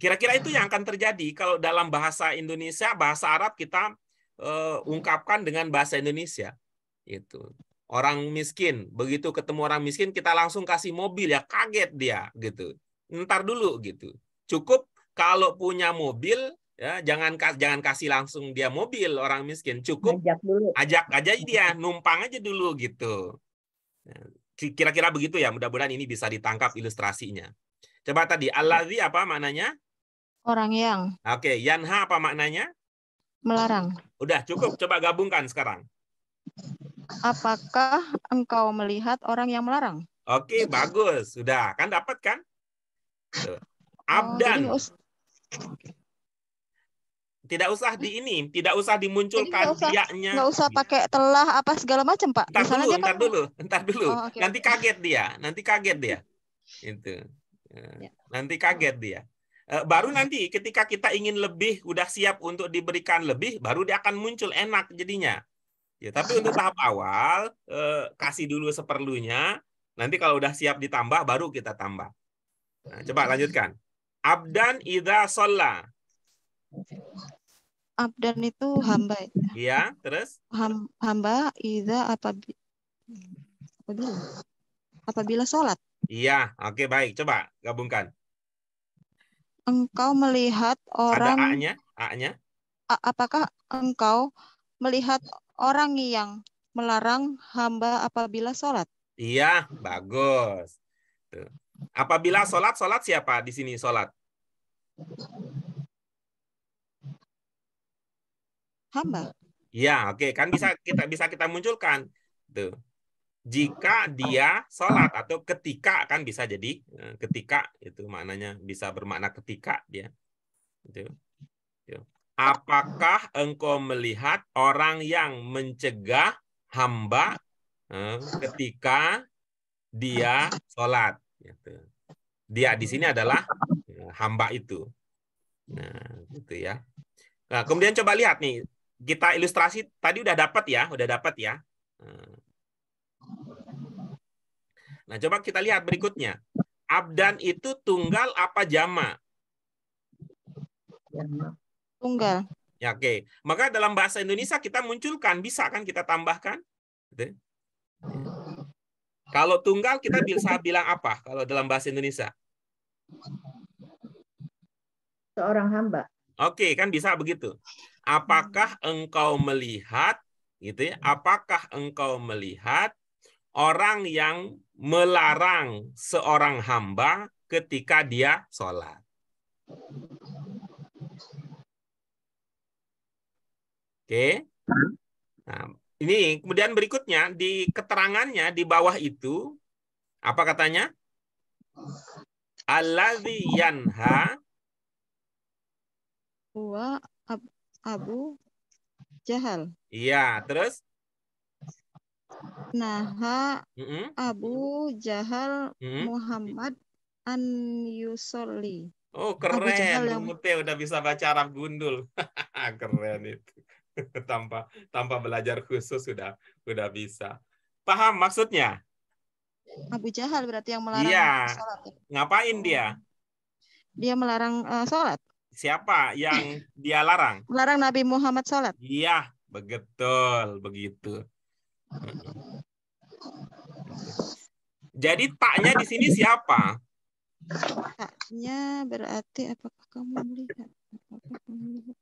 kira-kira itu yang akan terjadi kalau dalam bahasa Indonesia, bahasa Arab kita ungkapkan dengan bahasa Indonesia. Itu orang miskin, begitu ketemu orang miskin kita langsung kasih mobil ya, kaget dia gitu. Ntar dulu gitu. Cukup kalau punya mobil ya, jangan kasih langsung dia mobil orang miskin, cukup ajak aja dia, numpang aja dulu gitu. Kira-kira begitu ya, mudah-mudahan ini bisa ditangkap ilustrasinya. Coba tadi, alladzi apa maknanya? Orang yang. Oke, yanha apa maknanya? Melarang. Udah, cukup. Coba gabungkan sekarang. Apakah engkau melihat orang yang melarang? Oke, bagus. Sudah, kan dapat kan? Abdan. Tidak usah tidak usah dimunculkan dianya. Nggak usah pakai telah apa segala macam, Pak. Ntar dulu. Oh, okay, nanti kaget dia. Itu. Nanti kaget dia. Baru nanti ketika kita ingin lebih, udah siap untuk diberikan lebih, baru dia akan muncul enak jadinya. Ya, tapi untuk tahap awal, kasih dulu seperlunya. Nanti kalau udah siap ditambah, baru kita tambah. Nah, coba lanjutkan. Abdan idza shalla. Abdan itu hamba. Iya, terus? Hamba idza apabila sholat. Iya, oke baik. Coba gabungkan. engkau melihat Ada orang A-nya? A-nya? apakah engkau melihat orang yang melarang hamba apabila sholat? Iya, bagus. Tuh. Apabila sholat siapa di sini sholat? Hamba. Iya, oke, kan bisa kita munculkan. Tuh. Jika dia sholat atau ketika kan bisa jadi ketika itu maknanya bisa bermakna ketika dia. Itu. Apakah engkau melihat orang yang mencegah hamba ketika dia sholat? Gitu. Dia di sini adalah hamba itu. Nah, gitu ya. Nah, kemudian coba lihat nih, kita ilustrasi tadi udah dapat ya. Nah, coba kita lihat berikutnya. Abdan itu tunggal apa jama? Tunggal. Ya, oke. Maka dalam bahasa Indonesia kita munculkan, bisa kan kita tambahkan? Gitu. Kalau tunggal kita bisa bilang apa kalau dalam bahasa Indonesia? Seorang hamba. Oke, kan bisa begitu. Apakah engkau melihat gitu ya? Apakah engkau melihat orang yang melarang seorang hamba ketika dia sholat? Oke. Nah, ini kemudian berikutnya di keterangannya di bawah itu apa katanya? Alladzi yanha. Huwa Abu Jahal. Iya, terus? Naha Mm-mm. Abu Jahal Mm-mm. Muhammad an yusolli. Oh, Abu Jahal keren. yang Lumut ya udah bisa baca Arab gundul. Keren itu. tanpa belajar khusus sudah bisa. Paham maksudnya? Abu Jahal berarti yang melarang Iya. sholat. Ngapain dia? Dia melarang sholat. Siapa yang dia larang? Melarang Nabi Muhammad sholat. Iya, betul, begitu. Jadi taknya di sini siapa? Taknya berarti apakah kamu melihat? Apakah kamu melihat?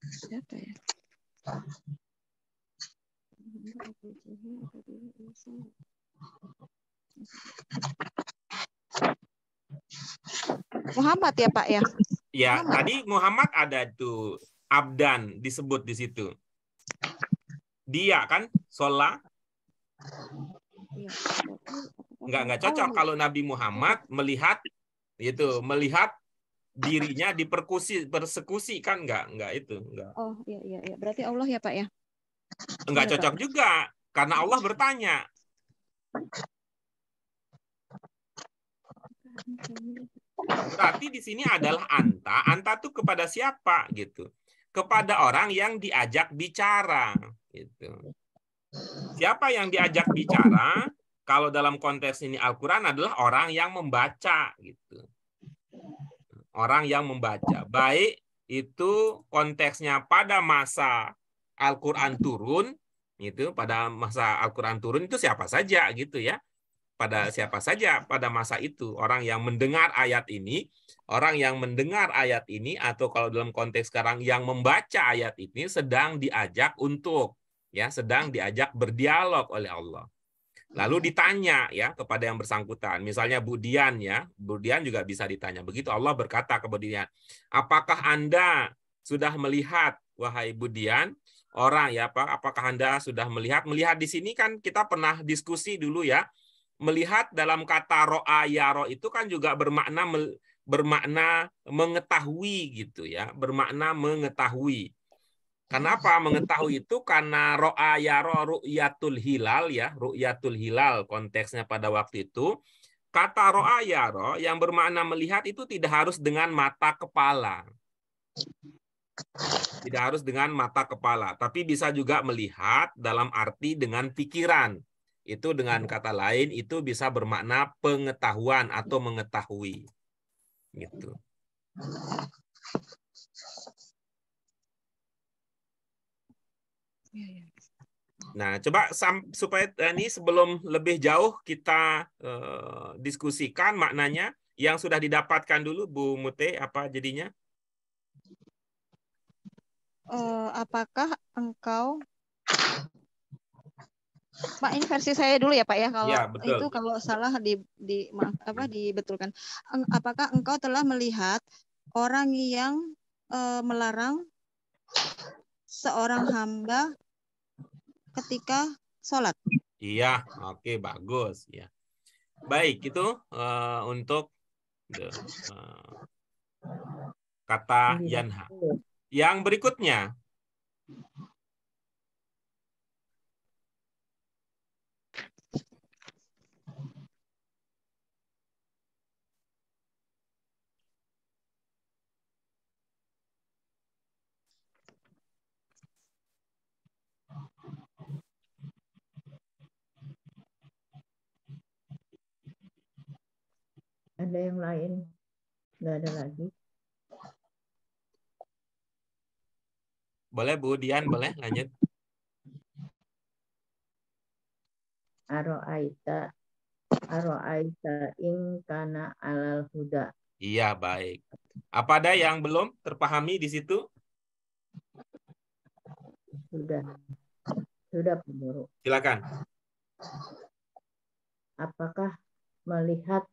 Siapa ya? Muhammad ya Pak ya? Ya, Muhammad. tadi Muhammad ada tuh Abdan disebut di situ. Dia kan sholat. Ya. Nggak cocok kalau Nabi Muhammad melihat dirinya persekusi kan nggak itu nggak. Oh iya. Berarti Allah ya Pak ya? Nggak Iya, cocok Pak. juga karena Allah bertanya. Berarti di sini adalah anta. Anta tuh kepada siapa gitu? Kepada orang yang diajak bicara gitu. Siapa yang diajak bicara? Kalau dalam konteks ini Al-Qur'an adalah orang yang membaca gitu. Orang yang membaca. Baik itu konteksnya pada masa Al-Qur'an turun gitu, pada masa Al-Qur'an turun itu siapa saja gitu ya. Pada siapa saja pada masa itu orang yang mendengar ayat ini, atau kalau dalam konteks sekarang yang membaca ayat ini sedang diajak berdialog oleh Allah. Lalu ditanya ya kepada yang bersangkutan, misalnya Budian ya, Budian juga bisa ditanya. Begitu Allah berkata kepada Budian, apakah Anda sudah melihat wahai Budian orang ya apakah Anda sudah melihat? Melihat di sini kan kita pernah diskusi dulu ya. Melihat dalam kata ro'a yaro itu kan juga bermakna mengetahui gitu ya, bermakna mengetahui. Kenapa mengetahui itu? Karena ro'a yaro ru'yatul hilal ya, ru'yatul hilal konteksnya pada waktu itu. Kata ro'a yaro yang bermakna melihat itu tidak harus dengan mata kepala. Tidak harus dengan mata kepala, tapi bisa juga melihat dalam arti dengan pikiran. Itu dengan kata lain itu bisa bermakna pengetahuan atau mengetahui. Gitu. Nah, coba supaya ini sebelum lebih jauh kita diskusikan maknanya yang sudah didapatkan dulu, Bu Mute, apa jadinya? Apakah engkau, Pak, ini versi saya dulu ya Pak ya, kalau Ya, betul. itu kalau salah dibetulkan. Apakah engkau telah melihat orang yang melarang seorang hamba ketika sholat? Iya, oke, bagus ya. Baik, itu untuk kata yanha. Yang berikutnya, Ada yang lain? Nggak ada lagi. boleh Bu Dian, boleh lanjut. Aro'aita in kana alal huda. Iya, baik. Apa ada yang belum terpahami di situ? Sudah Pak Guru. Silakan. Apakah melihat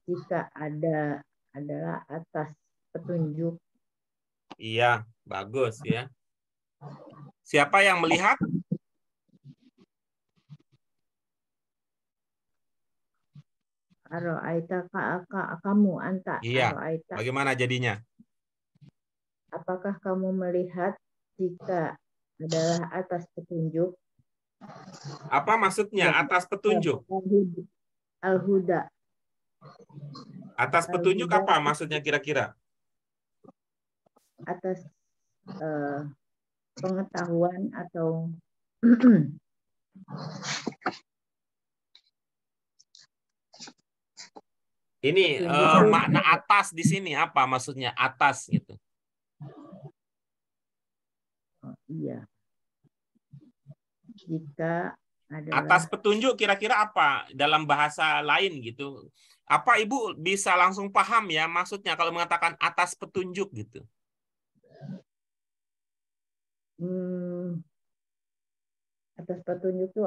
jika adalah atas petunjuk? Iya, bagus ya. Siapa yang melihat? Aro'aita kamu anta. Iya. Aro'aita. Bagaimana jadinya? Apakah kamu melihat jika adalah atas petunjuk? Apa maksudnya atas petunjuk? Al-huda. Atas petunjuk apa maksudnya kira-kira? Atas pengetahuan atau ini makna atas di sini apa maksudnya atas gitu? Iya. Jika adalah atas petunjuk kira-kira apa dalam bahasa lain gitu? Apa Ibu bisa langsung paham ya maksudnya kalau mengatakan atas petunjuk gitu? Atas petunjuk itu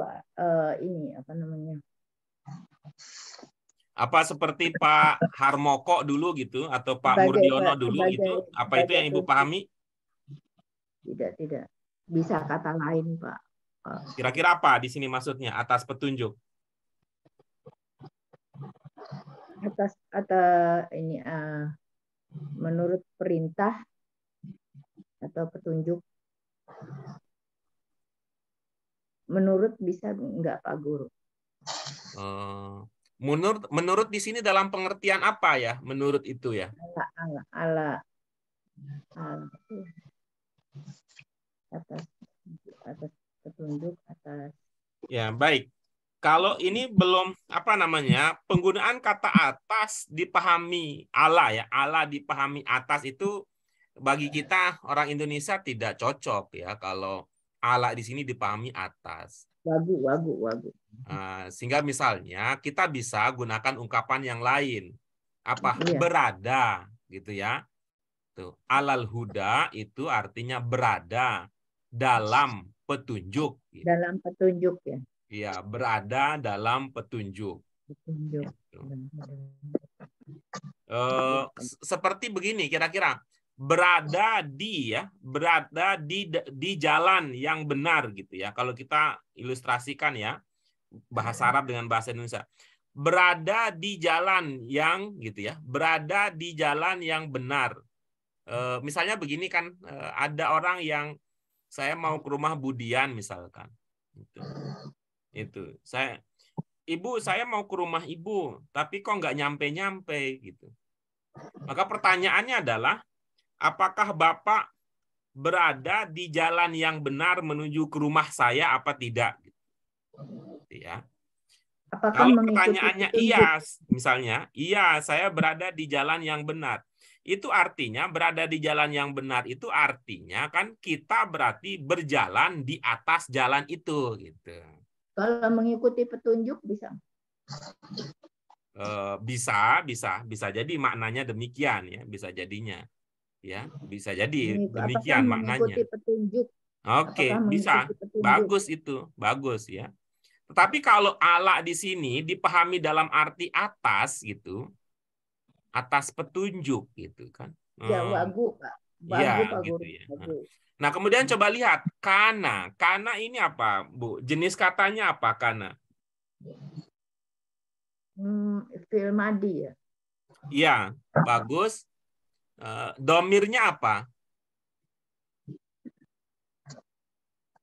ini apa namanya? Apa seperti Pak Harmoko dulu gitu atau Pak Murdiono dulu gitu? Apa itu yang Ibu pahami? Tidak. Bisa kata lain, Pak. Kira-kira apa di sini maksudnya atas petunjuk? Atas ini menurut perintah atau petunjuk. Menurut bisa enggak Pak Guru? Menurut di sini dalam pengertian apa ya? Menurut itu ya? Ala atas petunjuk atas. Ya, baik. Kalau ini belum apa namanya? Penggunaan kata atas dipahami ala ya. Ala dipahami atas itu bagi kita orang Indonesia tidak cocok ya kalau ala di sini dipahami atas. Wagu. Sehingga misalnya kita bisa gunakan ungkapan yang lain. Apa? Iya. Berada gitu ya. Tuh, alal huda itu artinya berada dalam petunjuk. Gitu. Dalam petunjuk ya. Iya, berada dalam petunjuk. Petunjuk. Gitu. Seperti begini kira-kira. Berada di jalan yang benar gitu ya. Kalau kita ilustrasikan ya bahasa Arab dengan bahasa Indonesia. Berada di jalan yang gitu ya. Berada di jalan yang benar. Misalnya begini kan ada orang yang saya mau ke rumah Budian misalkan. Itu. Ibu, saya mau ke rumah Ibu, tapi kok nggak nyampe-nyampe gitu. Maka pertanyaannya adalah apakah Bapak berada di jalan yang benar menuju ke rumah saya apa tidak? Ya. Kalau pertanyaannya iya, misalnya, iya saya berada di jalan yang benar. itu artinya berada di jalan yang benar itu artinya kan kita berarti berjalan di atas jalan itu gitu. Kalau mengikuti petunjuk bisa. Bisa jadi maknanya demikian ya, bisa jadinya ya, bisa jadi Apakah demikian mengikuti maknanya. petunjuk? Oke, Apakah bisa. mengikuti petunjuk? Bagus itu, bagus ya. Tetapi kalau ala di sini dipahami dalam arti atas gitu, atas petunjuk gitu kan. Ya, wagu, Pak. Wagu, Iya Pak gitu Guru. ya. Wagu. Nah, kemudian coba lihat kana. Kana ini apa, Bu? Jenis katanya apa kana? Fi'il madi ya. Iya, bagus. Domirnya apa?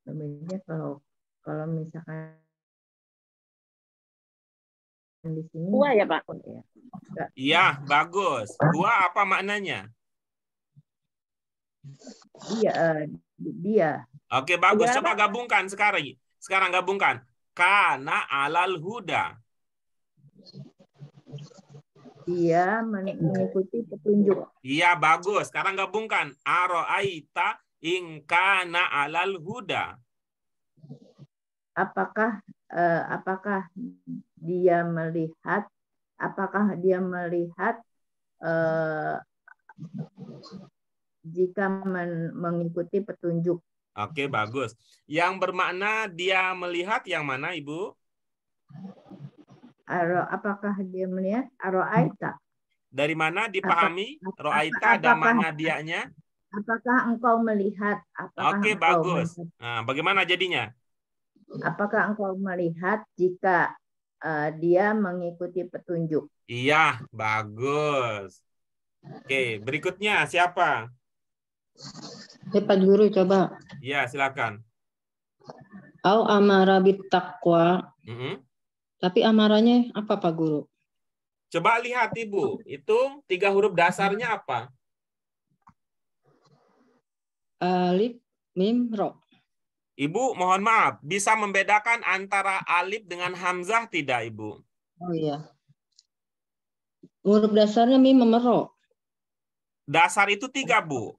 Sebenarnya kalau misalkan di sini Dua ya, Pak? ya. Enggak. Iya, bagus. Dua apa maknanya? Iya, dia. Oke, bagus. Iya, Coba Pak. gabungkan sekarang. Sekarang gabungkan. Kana alal huda. Dia mengikuti petunjuk. Iya, bagus. Sekarang gabungkan. Aro'aita ingkana alal huda. Apakah dia melihat? Apakah dia melihat jika mengikuti petunjuk? Oke, bagus. Yang bermakna dia melihat yang mana, Ibu? Apakah dia melihat aro'aita? Dari mana dipahami? Ro'aita ada makna dianya? Apakah engkau melihat? Oke, bagus. Nah, bagaimana jadinya? Apakah engkau melihat jika dia mengikuti petunjuk? Iya, bagus. Oke, berikutnya siapa? Pak Guru coba. Iya, silakan. Au amara bit taqwa. Tapi amaranya apa Pak Guru? Coba lihat Ibu, itu 3 huruf dasarnya apa? Alif, mim, ro. Ibu, mohon maaf, bisa membedakan antara alif dengan hamzah tidak, Ibu? Oh iya. Huruf dasarnya mim sama ro. Dasar itu 3, Bu.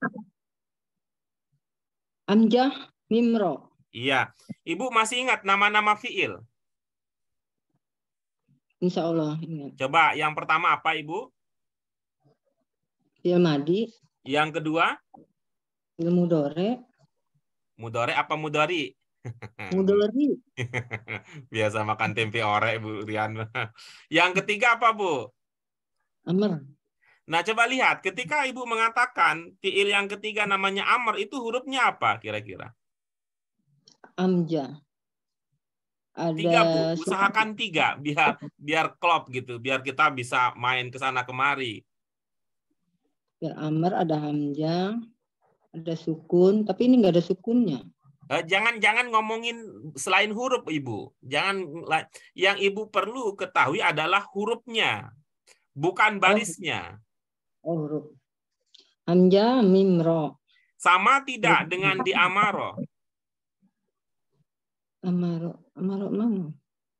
Hamzah, mim, ro. Iya. Ibu masih ingat nama-nama fiil? Insya Allah ingat. Coba yang pertama apa, Ibu? Fi'il madi. Yang kedua? Fi'il mudhari. Mudhari apa mudhari? Mudhari. Biasa makan tempe orek, Bu Rian. Yang ketiga apa, Bu? Amr. Nah, coba lihat. Ketika Ibu mengatakan fiil yang ketiga namanya amr, itu hurufnya apa kira-kira? Amja. Ada 3, Bu. Usahakan 3 biar klop gitu, biar kita bisa main ke sana kemari. ya amr, ada hamzah, ada sukun, tapi ini nggak ada sukunnya. Jangan ngomongin selain huruf, Ibu. Yang Ibu perlu ketahui adalah hurufnya, bukan barisnya. Huruf. Hamzah, mim, ro. Sama tidak dengan di amaro? Amaro mana?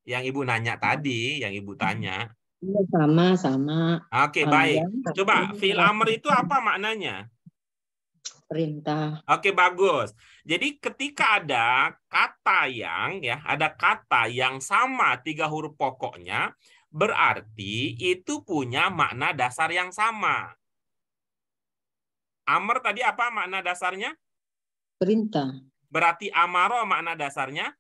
Yang Ibu nanya tadi, yang Ibu tanya. Sama. Oke, baik. Coba, fi'il amr itu apa maknanya? Perintah. Oke, bagus. Jadi ketika ada kata yang sama 3 huruf pokoknya, berarti itu punya makna dasar yang sama. Amr tadi apa makna dasarnya? Perintah. Berarti amaro makna dasarnya?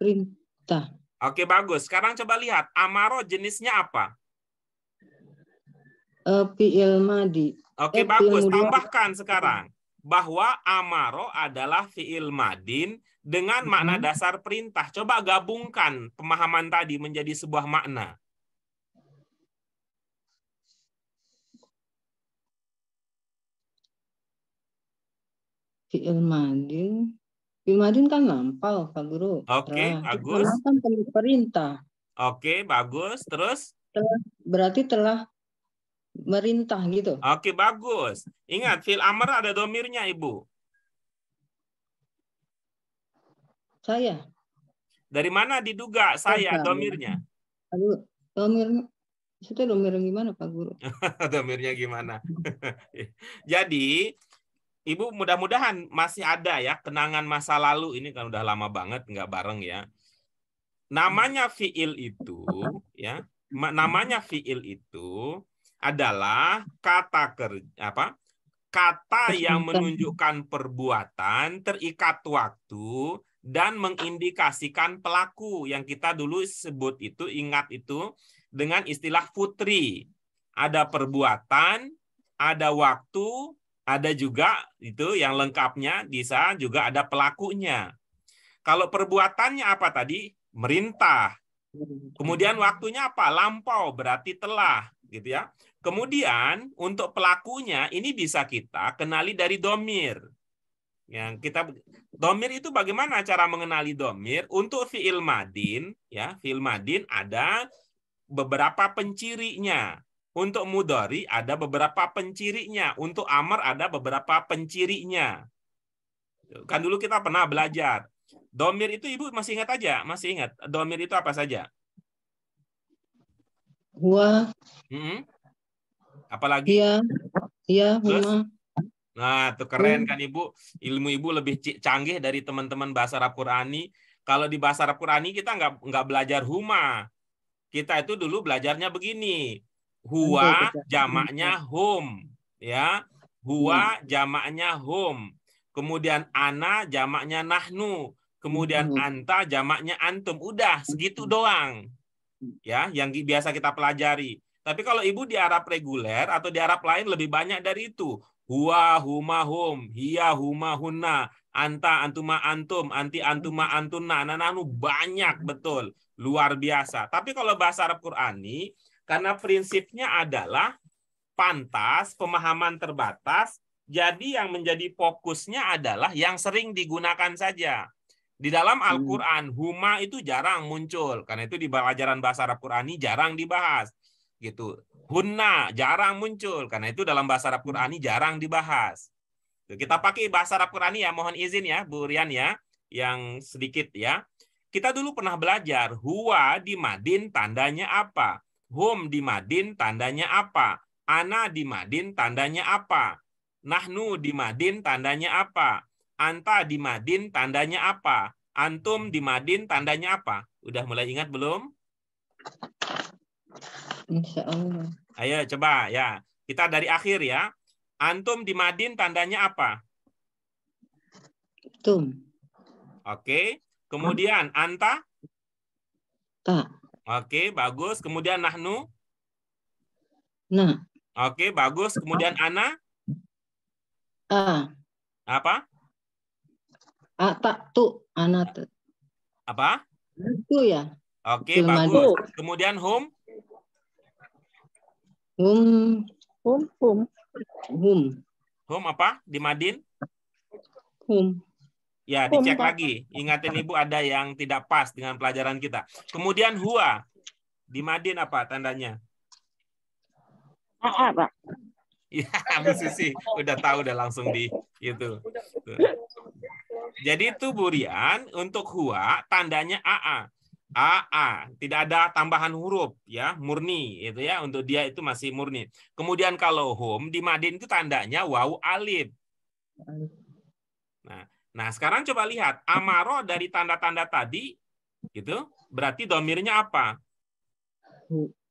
Perintah. Oke, bagus. Sekarang coba lihat, amaro jenisnya apa? Fi'il madi. Oke, bagus. Tambahkan sekarang bahwa amaro adalah fi'il madin dengan makna dasar perintah. Coba gabungkan pemahaman tadi menjadi sebuah makna. Fi'il madin. Fi'il madin kan lampau, Pak Guru. Oke, bagus. Kan perintah. Oke, bagus. Terus? Berarti telah merintah gitu. Oke, bagus. Ingat, fi'il amr ada domirnya, Ibu. Saya. Dari mana diduga saya domirnya? Aduh, domirnya Itu domir gimana Pak Guru? Domirnya gimana? Jadi, Ibu mudah-mudahan masih ada ya kenangan masa lalu, ini kan udah lama banget nggak bareng ya. Namanya fiil itu ya, namanya fiil itu adalah kata kata yang menunjukkan perbuatan terikat waktu dan mengindikasikan pelaku, yang kita dulu sebut itu, ingat itu dengan istilah putri. Ada perbuatan, ada waktu, ada juga itu yang lengkapnya bisa juga ada pelakunya. Kalau perbuatannya apa tadi? Merintah. Kemudian waktunya apa? Lampau, berarti telah, gitu ya. Kemudian untuk pelakunya ini bisa kita kenali dari domir. Yang kita domir itu bagaimana cara mengenali domir? Untuk fiil madin, ya, fiil madin ada beberapa pencirinya. Untuk mudhari ada beberapa pencirinya. Untuk amr ada beberapa pencirinya. Kan dulu kita pernah belajar. Domir itu Ibu masih ingat aja? Masih ingat? Domir itu apa saja? Huwa. Apalagi? Iya, huma. Nah, itu keren kan Ibu. Ilmu Ibu lebih canggih dari teman-teman bahasa Arab Qurani. Kalau di bahasa Arab Qurani kita nggak belajar huma. Kita itu dulu belajarnya begini. Huwa jamaknya hum, ya. Huwa jamaknya hum. Kemudian ana jamaknya nahnu. Kemudian anta jamaknya antum. Udah segitu doang. Ya, yang biasa kita pelajari. Tapi kalau Ibu di Arab reguler atau di Arab lain lebih banyak dari itu. Huwa huma hum, hiya huma hunna, anta antuma antum, anti antuma antunna, nahnu, banyak betul. Luar biasa. Tapi kalau bahasa Arab Qurani, karena prinsipnya adalah pantas, pemahaman terbatas, jadi yang menjadi fokusnya adalah yang sering digunakan saja. Di dalam Al-Quran, huma itu jarang muncul. Karena itu di pelajaran bahasa Arab Qurani jarang dibahas. Gitu. Hunna jarang muncul. Karena itu dalam bahasa Arab Qurani jarang dibahas. Kita pakai bahasa Arab Qurani ya, mohon izin ya, Bu Rian ya, yang sedikit ya. Kita dulu pernah belajar, huwa di madin tandanya apa? Hum di madin tandanya apa? Ana di madin tandanya apa? Nahnu di madin tandanya apa? Anta di madin tandanya apa? Antum di madin tandanya apa? Udah mulai ingat belum? Insya Allah. Ayo coba ya. Kita dari akhir ya. Antum di madin tandanya apa? Tum. Oke. Kemudian anta? Ta. Oke, bagus. Kemudian nahnu? Nah. Oke, bagus. Kemudian ana? A. Apa? A tak tu. Ana tu. Apa? Itu ya. Oke, bagus. Kemudian hum? Hum. Hum apa? Di madin? Hum. Ya, dicek lagi. Ingatin Ibu ada yang tidak pas dengan pelajaran kita. Kemudian huwa. Di madin apa tandanya? AA, Pak. Ya, Bu Susi udah tahu, udah langsung di itu. Jadi itu Bu Rian, untuk huwa tandanya AA. AA, tidak ada tambahan huruf ya, murni itu ya, untuk dia itu masih murni. Kemudian kalau hum di madin itu tandanya waw alif. Nah, sekarang coba lihat amaro dari tanda-tanda tadi gitu, berarti domirnya apa?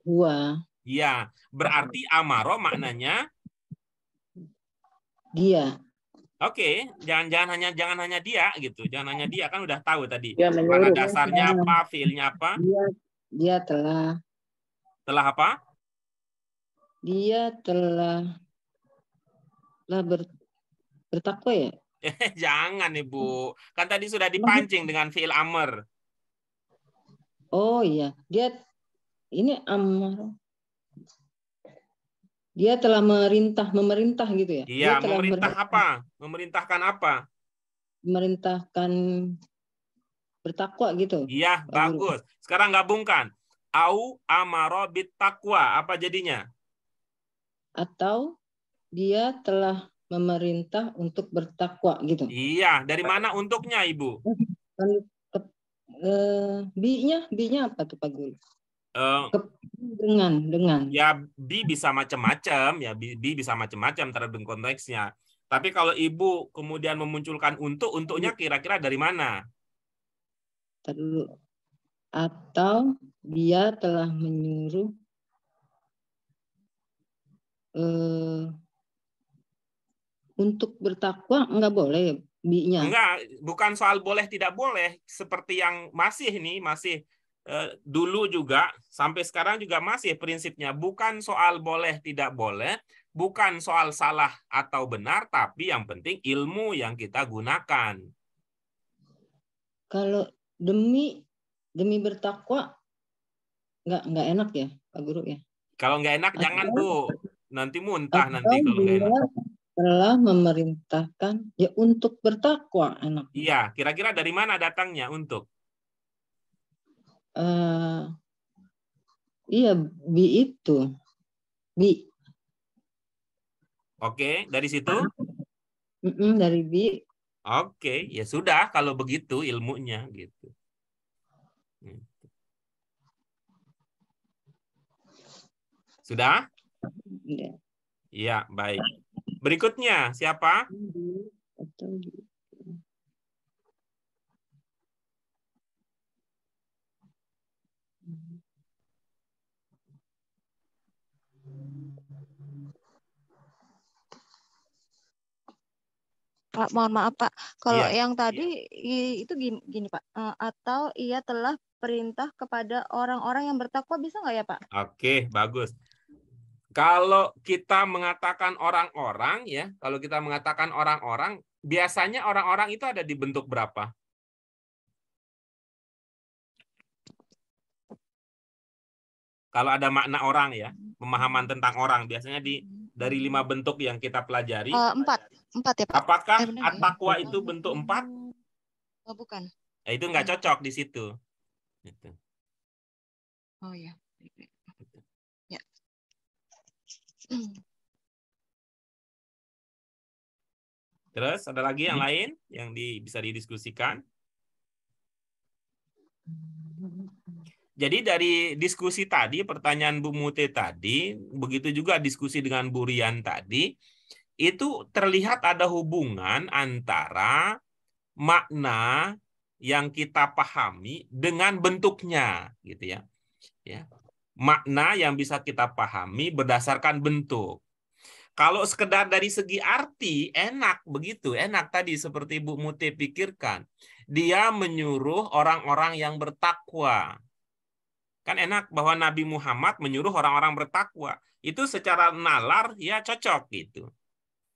Huwa. Iya, berarti amaro maknanya dia. Oke, jangan hanya dia gitu. Jangan hanya dia, kan udah tahu tadi. Dia menyuruh. Mana dasarnya apa, fiilnya apa? Dia telah. Telah apa? Dia telah bertakwa ya? Jangan Ibu. Kan tadi sudah dipancing dengan fiil amr. Oh iya, dia ini amar. Dia telah memerintah gitu ya? Iya, dia memerintah apa? Memerintahkan apa? Memerintahkan bertakwa gitu. Iya, bagus. Sekarang gabungkan. Au amaro bit taqwa, apa jadinya? Atau dia telah memerintah untuk bertakwa gitu. Iya, dari mana untuknya Ibu? B-nya apa tuh Pak Guru? Dengan. Ya, bi bisa macam-macam, ya bi bisa macam-macam tergantung konteksnya. Tapi kalau ibu kemudian memunculkan untuknya kira-kira dari mana? Atau dia telah menyuruh untuk bertakwa, enggak boleh bi-nya. Enggak, bukan soal boleh tidak boleh, seperti yang masih dulu juga sampai sekarang juga masih prinsipnya bukan soal boleh tidak boleh, bukan soal salah atau benar, tapi yang penting ilmu yang kita gunakan. Kalau demi bertakwa nggak enak ya Pak Guru ya. Kalau nggak enak jangan Bu, nanti muntah Atau nanti kalau nggak enak. Telah memerintahkan ya untuk bertakwa enak. Iya, kira-kira dari mana datangnya untuk? Iya, bi itu. Bi. Oke, dari situ? Dari bi. Oke, ya sudah kalau begitu ilmunya gitu. Sudah? Iya, baik. Berikutnya siapa? Pak, mohon maaf Pak, kalau Iya. yang tadi itu gini Pak, atau ia telah perintah kepada orang-orang yang bertakwa, bisa nggak ya Pak? Oke, bagus. Kalau kita mengatakan orang-orang ya, kalau kita mengatakan orang-orang, biasanya orang-orang itu ada di bentuk berapa? Kalau ada makna orang ya, pemahaman tentang orang, biasanya dari 5 bentuk yang kita pelajari. 4 ya Pak. Apakah at-taqwa itu bentuk 4? Oh, bukan. Itu nggak cocok di situ. Gitu. Oh ya. Ya. Terus ada lagi yang lain yang bisa didiskusikan? Jadi dari diskusi tadi, pertanyaan Bu Mute tadi, begitu juga diskusi dengan Bu Rian tadi, itu terlihat ada hubungan antara makna yang kita pahami dengan bentuknya, gitu ya. Ya. Makna yang bisa kita pahami berdasarkan bentuk. Kalau sekedar dari segi arti, enak begitu, enak tadi seperti Bu Mute pikirkan. Dia menyuruh orang-orang yang bertakwa. Kan enak bahwa Nabi Muhammad menyuruh orang-orang bertakwa. Itu secara nalar ya cocok gitu.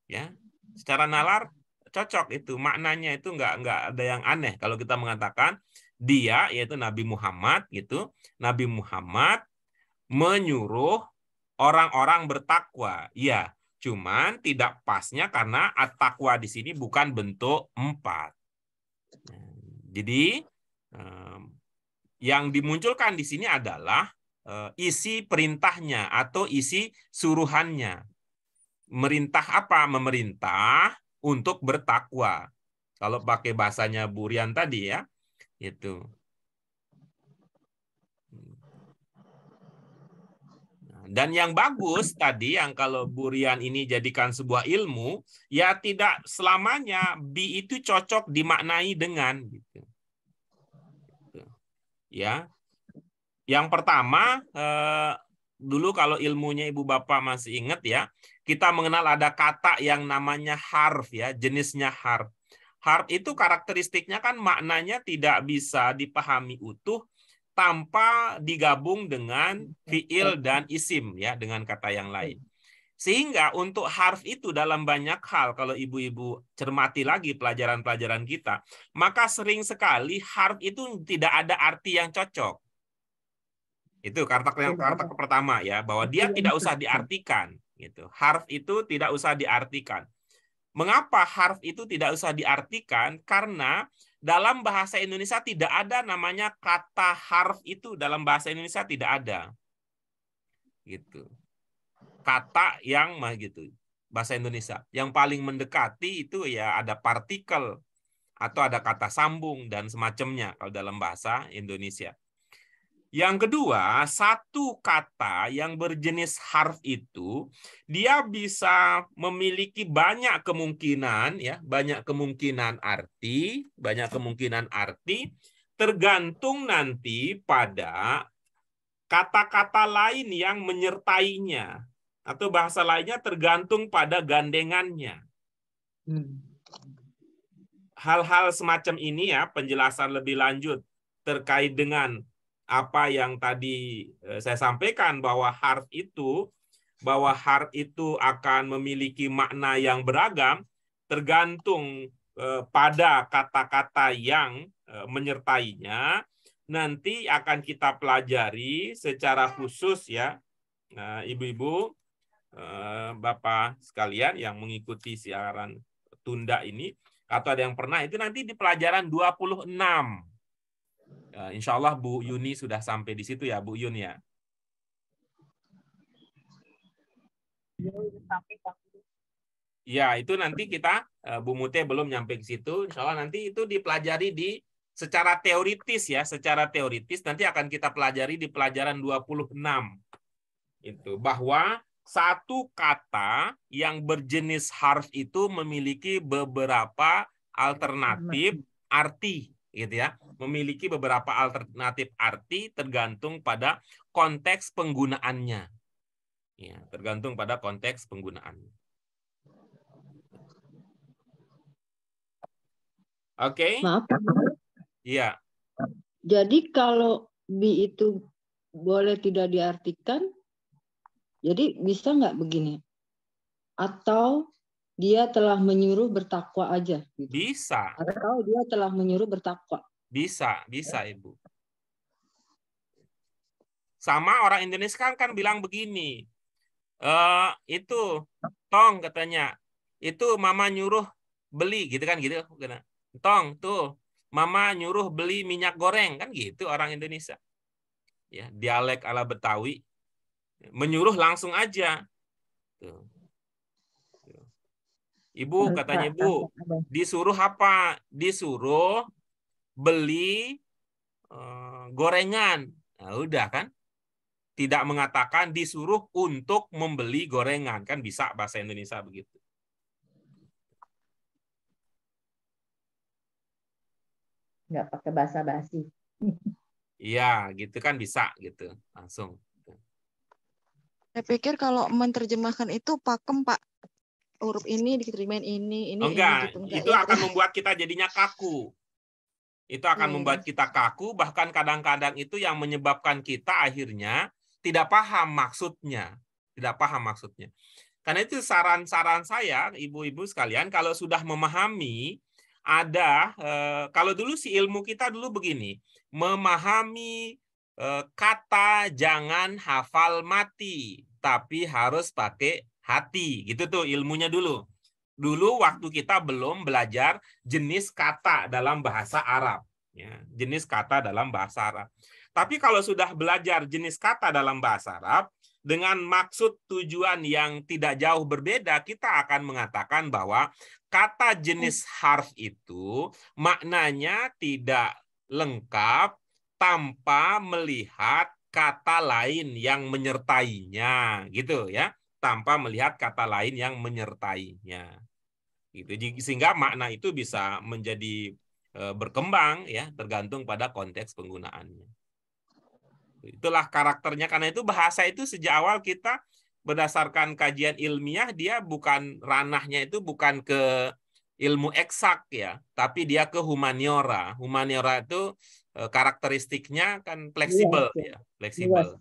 Ya. Secara nalar cocok itu, maknanya itu nggak ada yang aneh kalau kita mengatakan dia yaitu Nabi Muhammad gitu. Nabi Muhammad menyuruh orang-orang bertakwa. Ya, cuman tidak pasnya karena at-taqwa di sini bukan bentuk 4. Jadi yang dimunculkan di sini adalah isi perintahnya atau isi suruhannya. Merintah apa? Memerintah untuk bertakwa. Kalau pakai bahasanya Bu Rian tadi ya, itu. Dan yang bagus tadi yang kalau Bu Rian ini jadikan sebuah ilmu, ya tidak selamanya bi itu cocok dimaknai dengan gitu. Ya, yang pertama dulu kalau ilmunya Ibu Bapak masih ingat ya, kita mengenal ada kata yang namanya harf ya, jenisnya harf. Harf itu karakteristiknya kan maknanya tidak bisa dipahami utuh tanpa digabung dengan fiil dan isim ya, dengan kata yang lain. Sehingga untuk harf itu dalam banyak hal, kalau ibu-ibu cermati lagi pelajaran-pelajaran kita, maka sering sekali harf itu tidak ada arti yang cocok. Itu karakter pertama ya, bahwa dia tidak usah diartikan. Gitu. Harf itu tidak usah diartikan. Mengapa harf itu tidak usah diartikan? Karena dalam bahasa Indonesia tidak ada namanya kata harf itu, dalam bahasa Indonesia tidak ada. Gitu. Kata yang gitu bahasa Indonesia yang paling mendekati itu ya ada partikel atau ada kata sambung dan semacamnya kalau dalam bahasa Indonesia. Yang kedua, satu kata yang berjenis harf itu dia bisa memiliki banyak kemungkinan ya, banyak kemungkinan arti tergantung nanti pada kata-kata lain yang menyertainya, atau bahasa lainnya tergantung pada gandengannya. Hal-hal semacam ini ya, penjelasan lebih lanjut terkait dengan apa yang tadi saya sampaikan, bahwa harf itu akan memiliki makna yang beragam tergantung pada kata-kata yang menyertainya. Nanti akan kita pelajari secara khusus ya, ibu-ibu, bapak sekalian yang mengikuti siaran tunda ini, atau ada yang pernah, itu nanti di pelajaran 26. Insya Allah Bu Yuni sudah sampai di situ ya, Bu Yun ya. Ya, itu nanti kita, Bu Mute belum nyampe ke situ. Insya Allah nanti itu dipelajari secara teoritis ya, secara teoritis nanti akan kita pelajari di pelajaran 26. Itu bahwa satu kata yang berjenis harf itu memiliki beberapa alternatif arti, gitu ya. Memiliki beberapa alternatif arti tergantung pada konteks penggunaannya. Ya, tergantung pada konteks penggunaannya. Oke? Maaf. Iya. Jadi kalau bi itu boleh tidak diartikan, jadi bisa nggak begini? Atau dia telah menyuruh bertakwa aja? Gitu. Bisa. Atau dia telah menyuruh bertakwa? Bisa Ibu. Sama orang Indonesia kan bilang begini, itu Tong katanya, itu mama nyuruh beli gitu kan, gitu. Tong tuh mama nyuruh beli minyak goreng kan, gitu orang Indonesia. Ya, dialek ala Betawi, menyuruh langsung aja. Tuh. Ibu katanya, Bu, disuruh apa? Disuruh beli gorengan. Nah, udah kan? Tidak mengatakan disuruh untuk membeli gorengan. Kan bisa bahasa Indonesia begitu. Nggak pakai bahasa basi. Iya, gitu kan bisa gitu. Langsung. Saya pikir kalau menerjemahkan itu pakem, Pak. Huruf ini dikirimin ini Enggak, gitu. itu akan membuat kita jadinya kaku. Itu akan membuat kita kaku, bahkan kadang-kadang itu yang menyebabkan kita akhirnya tidak paham maksudnya. Tidak paham maksudnya. Karena itu saran-saran saya, ibu-ibu sekalian, kalau sudah memahami, kalau dulu si ilmu kita dulu begini, memahami kata jangan hafal mati, tapi harus pakai hati. Gitu tuh ilmunya dulu. Dulu waktu kita belum belajar jenis kata dalam bahasa Arab. Ya, jenis kata dalam bahasa Arab. Tapi kalau sudah belajar jenis kata dalam bahasa Arab, dengan maksud tujuan yang tidak jauh berbeda, kita akan mengatakan bahwa kata jenis harf itu maknanya tidak lengkap tanpa melihat kata lain yang menyertainya, gitu ya. Tanpa melihat kata lain yang menyertainya. Gitu. Sehingga makna itu bisa menjadi berkembang ya, tergantung pada konteks penggunaannya. Itulah karakternya. Karena itu bahasa itu sejak awal kita berdasarkan kajian ilmiah, dia bukan ranahnya itu bukan ke ilmu eksak ya, tapi dia ke humaniora. Humaniora itu karakteristiknya kan fleksibel ya, fleksibel.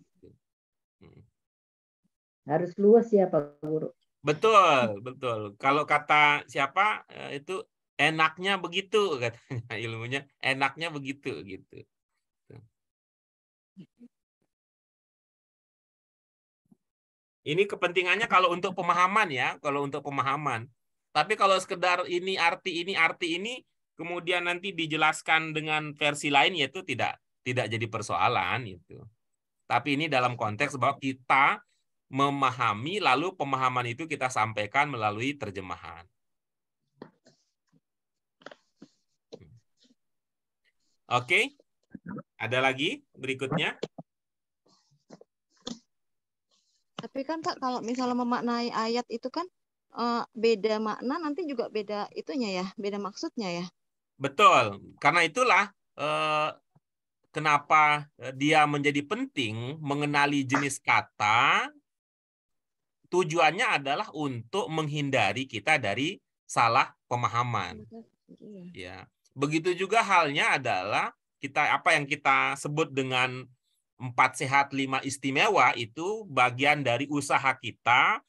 Harus luas ya Pak Guru. Betul, betul. Kalau kata siapa itu enaknya begitu katanya, ilmunya enaknya begitu gitu. Ini kepentingannya kalau untuk pemahaman ya, kalau untuk pemahaman. Tapi kalau sekedar ini, arti ini, kemudian nanti dijelaskan dengan versi lain, yaitu tidak jadi persoalan itu. Tapi ini dalam konteks bahwa kita memahami, lalu pemahaman itu kita sampaikan melalui terjemahan. Oke, ada lagi berikutnya? Tapi kan Pak, kalau misalnya memaknai ayat itu kan beda makna, nanti juga beda itunya ya, beda maksudnya ya. Betul. Karena itulah kenapa dia menjadi penting mengenali jenis kata. Tujuannya adalah untuk menghindari kita dari salah pemahaman. Ya. Begitu juga halnya adalah apa yang kita sebut dengan 4 sehat 5 istimewa itu bagian dari usaha kita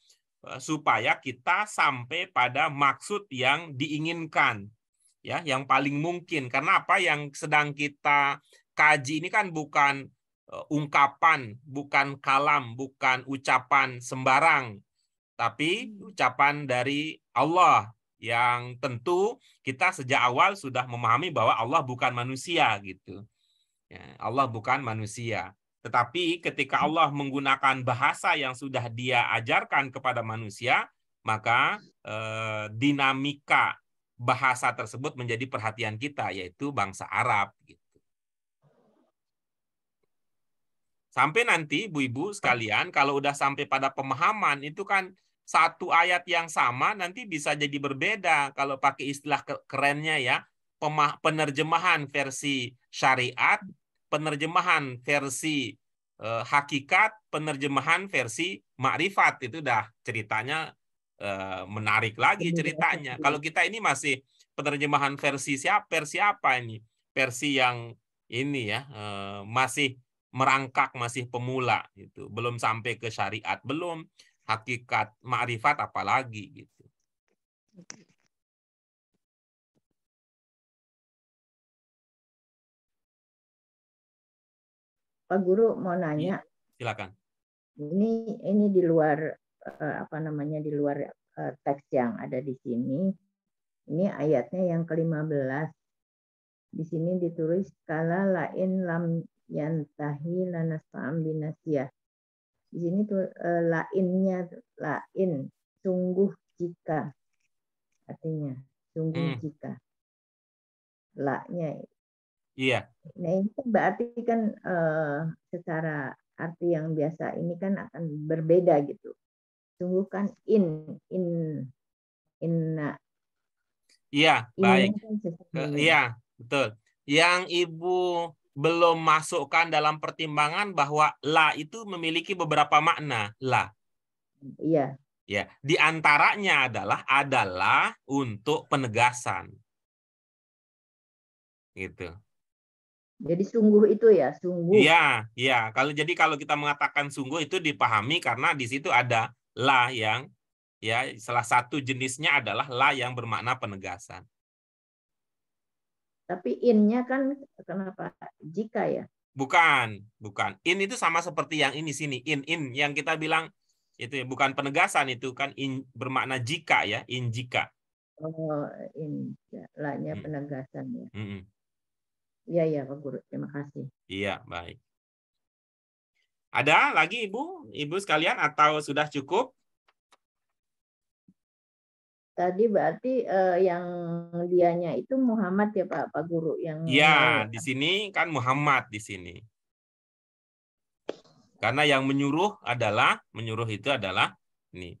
supaya kita sampai pada maksud yang diinginkan, ya, yang paling mungkin. Karena apa yang sedang kita kaji ini kan bukan ungkapan, bukan kalam, bukan ucapan sembarang, tapi ucapan dari Allah yang tentu kita sejak awal sudah memahami bahwa Allah bukan manusia gitu. Ya, Allah bukan manusia. Tetapi ketika Allah menggunakan bahasa yang sudah Dia ajarkan kepada manusia, maka dinamika bahasa tersebut menjadi perhatian kita, yaitu bangsa Arab. Gitu. Sampai nanti, ibu-ibu sekalian, kalau udah sampai pada pemahaman, itu kan satu ayat yang sama nanti bisa jadi berbeda. Kalau pakai istilah kerennya ya, penerjemahan versi syariat, penerjemahan versi hakikat, penerjemahan versi makrifat. Itu udah ceritanya menarik lagi ceritanya. Kalau kita ini masih penerjemahan versi apa ini? Versi yang ini ya, masih merangkak, masih pemula gitu. Belum sampai ke syariat, belum hakikat makrifat apalagi gitu. Pak Guru mau nanya. Silakan. Ini di luar di luar teks yang ada di sini. Ini ayatnya yang ke-15. Di sini ditulis kala lain lam yantahi lanasam binasiyah. Di sini tuh lainnya, lain, sungguh jika, artinya sungguh jika, la-nya. Iya. Nah ini berarti kan secara arti yang biasa ini kan akan berbeda gitu. Sungguh kan inna. Iya, baik. Iya, betul. Yang Ibu belum masukkan dalam pertimbangan bahwa la itu memiliki beberapa makna. La. Iya. Ya, di antaranya adalah untuk penegasan. Gitu. Jadi sungguh itu ya, sungguh. Iya, iya. Kalau kita mengatakan sungguh itu dipahami karena di situ ada la yang ya salah satu jenisnya adalah la yang bermakna penegasan. Tapi in-nya kan kenapa jika ya? Bukan. In itu sama seperti yang ini sini. In yang kita bilang itu bukan penegasan, itu kan in bermakna jika ya, in jika. Oh, in la-nya penegasan ya. Iya Pak Guru, terima kasih. Iya, baik. Ada lagi Ibu sekalian atau sudah cukup? Tadi berarti yang dianya itu Muhammad ya Pak Guru yang. Ya, di sini kan Muhammad di sini. Karena yang menyuruh itu adalah ini.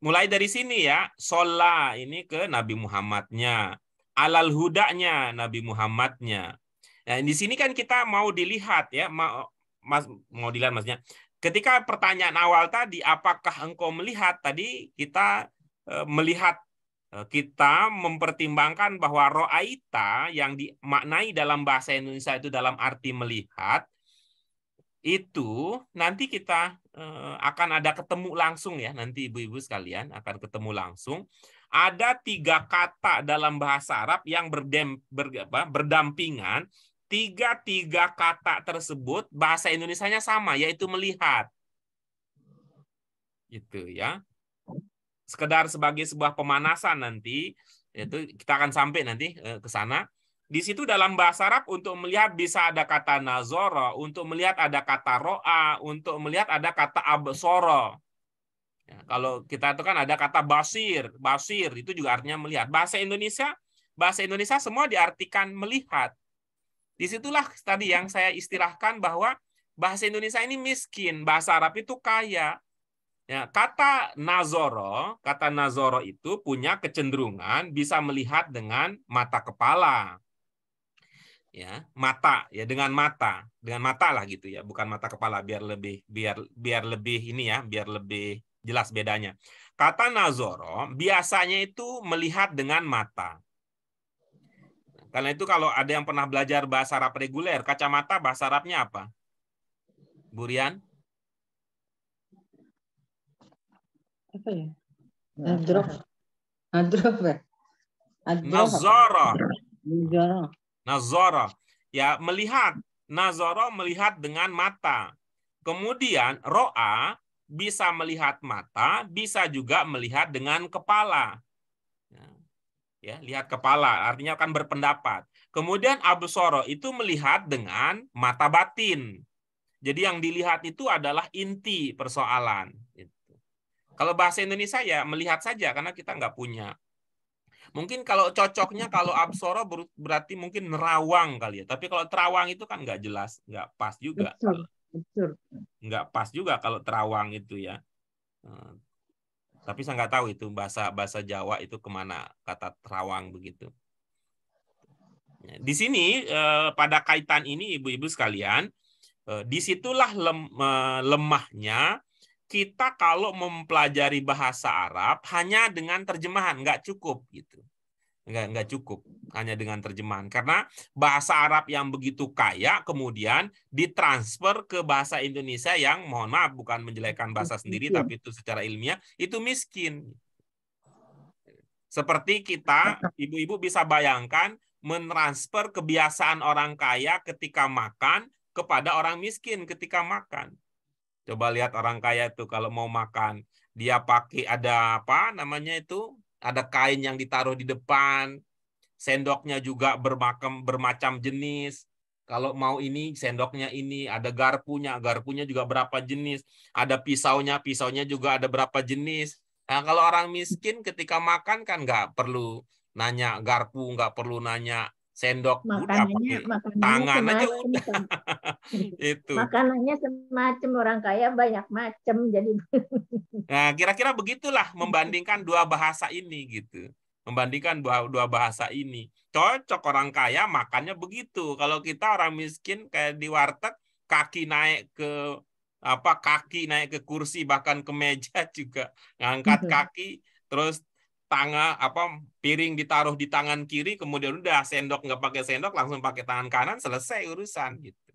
Mulai dari sini ya, sholla ini ke Nabi Muhammadnya, alal hudanya Nabi Muhammadnya. Nah, di sini kan kita mau dilihat ya, mau dilihat maksudnya. Ketika pertanyaan awal tadi, apakah engkau melihat? Tadi kita melihat. Kita mempertimbangkan bahwa ro'aita yang dimaknai dalam bahasa Indonesia itu dalam arti melihat, itu nanti kita akan ada ketemu langsung ya, nanti ibu-ibu sekalian akan ketemu langsung. Ada 3 kata dalam bahasa Arab yang berdampingan, 3 kata tersebut bahasa Indonesianya sama, yaitu melihat. Gitu ya. Sekedar sebagai sebuah pemanasan nanti, itu kita akan sampai nanti ke sana. Di situ dalam bahasa Arab untuk melihat bisa ada kata nazara, untuk melihat ada kata ro'a, untuk melihat ada kata absara. Ya, kalau kita itu kan ada kata basir itu juga artinya melihat. Bahasa Indonesia semua diartikan melihat. Disitulah tadi yang saya istilahkan bahwa bahasa Indonesia ini miskin, bahasa Arab itu kaya. Ya, kata nazoro itu punya kecenderungan bisa melihat dengan mata kepala. Ya, mata ya dengan mata lah gitu ya, bukan mata kepala biar lebih ini ya, biar lebih jelas bedanya. Kata nazoro biasanya itu melihat dengan mata. Karena itu kalau ada yang pernah belajar bahasa Arab reguler, kacamata bahasa Arabnya apa? Bu Rian? Apa ya? Adrof. Adrof ya? Nazara. Nazara. Nazara. Ya, melihat. Nazara melihat dengan mata. Kemudian ro'a bisa melihat mata, bisa juga melihat dengan kepala. Ya, lihat kepala, artinya akan berpendapat. Kemudian absara itu melihat dengan mata batin. Jadi yang dilihat itu adalah inti persoalan. Kalau bahasa Indonesia ya melihat saja karena kita nggak punya. Mungkin kalau cocoknya kalau absara berarti mungkin nerawang kali ya. Tapi kalau terawang itu kan nggak jelas, nggak pas juga. Betul. Nggak pas juga kalau terawang itu ya. Tapi saya nggak tahu itu bahasa Jawa itu kemana kata terawang begitu. Di sini pada kaitan ini ibu-ibu sekalian, disitulah lemahnya kita kalau mempelajari bahasa Arab hanya dengan terjemahan, nggak cukup gitu. Nggak cukup hanya dengan terjemahan karena bahasa Arab yang begitu kaya kemudian ditransfer ke bahasa Indonesia yang mohon maaf bukan menjelekkan bahasa sendiri tapi itu secara ilmiah itu miskin. Seperti kita ibu-ibu bisa bayangkan mentransfer kebiasaan orang kaya ketika makan kepada orang miskin ketika makan. Coba lihat orang kaya itu kalau mau makan dia pakai ada apa namanya itu, ada kain yang ditaruh di depan, sendoknya juga bermacam jenis. Kalau mau ini sendoknya ini, ada garpunya juga berapa jenis, ada pisaunya juga ada berapa jenis. Nah, kalau orang miskin ketika makan kan nggak perlu nanya garpu, nggak perlu nanya sendok, udah pakai tangan aja udah. Itu. Makanannya semacam orang kaya banyak macam jadi. Nah, kira-kira begitulah membandingkan dua bahasa ini gitu. Membandingkan dua bahasa ini. Cocok orang kaya makannya begitu. Kalau kita orang miskin kayak di warteg kaki naik ke kursi bahkan ke meja juga ngangkat kaki terus piring ditaruh di tangan kiri kemudian udah sendok nggak pakai sendok langsung pakai tangan kanan selesai urusan gitu.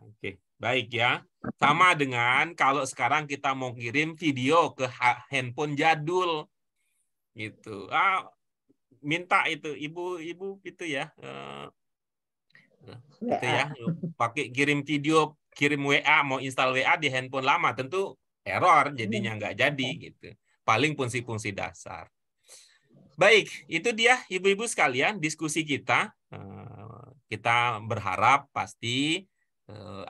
Oke, baik ya. Sama dengan kalau sekarang kita mau kirim video ke handphone jadul gitu. Minta itu ibu-ibu gitu ya. Gitu ya. Pakai kirim video, kirim WA, mau install WA di handphone lama tentu error jadinya nggak jadi gitu. Paling fungsi-fungsi dasar. Baik, itu dia ibu-ibu sekalian diskusi kita. Kita berharap pasti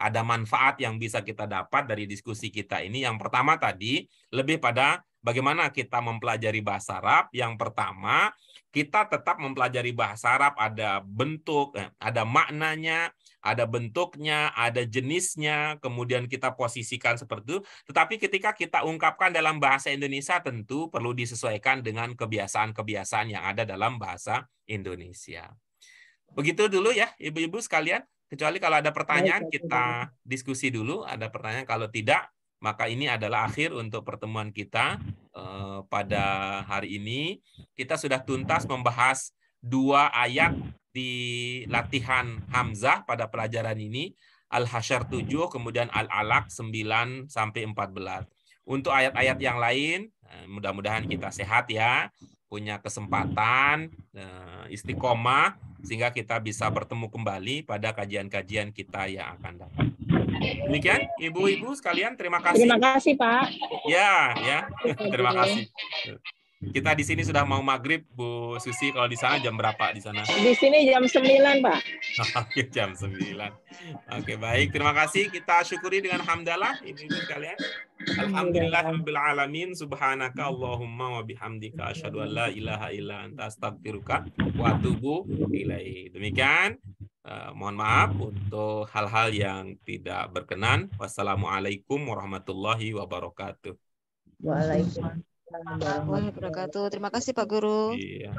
ada manfaat yang bisa kita dapat dari diskusi kita ini. Yang pertama tadi lebih pada bagaimana kita mempelajari bahasa Arab. Yang pertama, kita tetap mempelajari bahasa Arab, ada bentuk, ada maknanya, ada bentuknya, ada jenisnya, kemudian kita posisikan seperti itu. Tetapi ketika kita ungkapkan dalam bahasa Indonesia tentu perlu disesuaikan dengan kebiasaan-kebiasaan yang ada dalam bahasa Indonesia. Begitu dulu ya ibu-ibu sekalian. Kecuali kalau ada pertanyaan kita diskusi dulu. Ada pertanyaan, kalau tidak maka ini adalah akhir untuk pertemuan kita pada hari ini. Kita sudah tuntas membahas 2 ayat di latihan Hamzah pada pelajaran ini. Al-Hasyr 7, kemudian Al-Alaq 9 sampai 14. Untuk ayat-ayat yang lain, mudah-mudahan kita sehat ya, punya kesempatan, istiqomah, sehingga kita bisa bertemu kembali pada kajian-kajian kita yang akan datang. Demikian, ibu-ibu sekalian, terima kasih. Terima kasih, Pak. Ya, terima kasih. Kita di sini sudah mau maghrib, Bu Susi. Kalau di sana jam berapa di sana? Di sini jam 9, Pak. Oke, jam 9. Oke, baik. Terima kasih. Kita syukuri dengan hamdalah, ibu-ibu sekalian. Alhamdulillahirabbil alamin, subhanaka Allahumma wa bihamdika asyhadu an la ilaha illa anta astaghfiruka wa atubu ilaik. Demikian Mohon maaf untuk hal-hal yang tidak berkenan. Wassalamualaikum warahmatullahi wabarakatuh. Waalaikumsalam warahmatullahi Wabarakatuh. Terima kasih Pak Guru. Iya.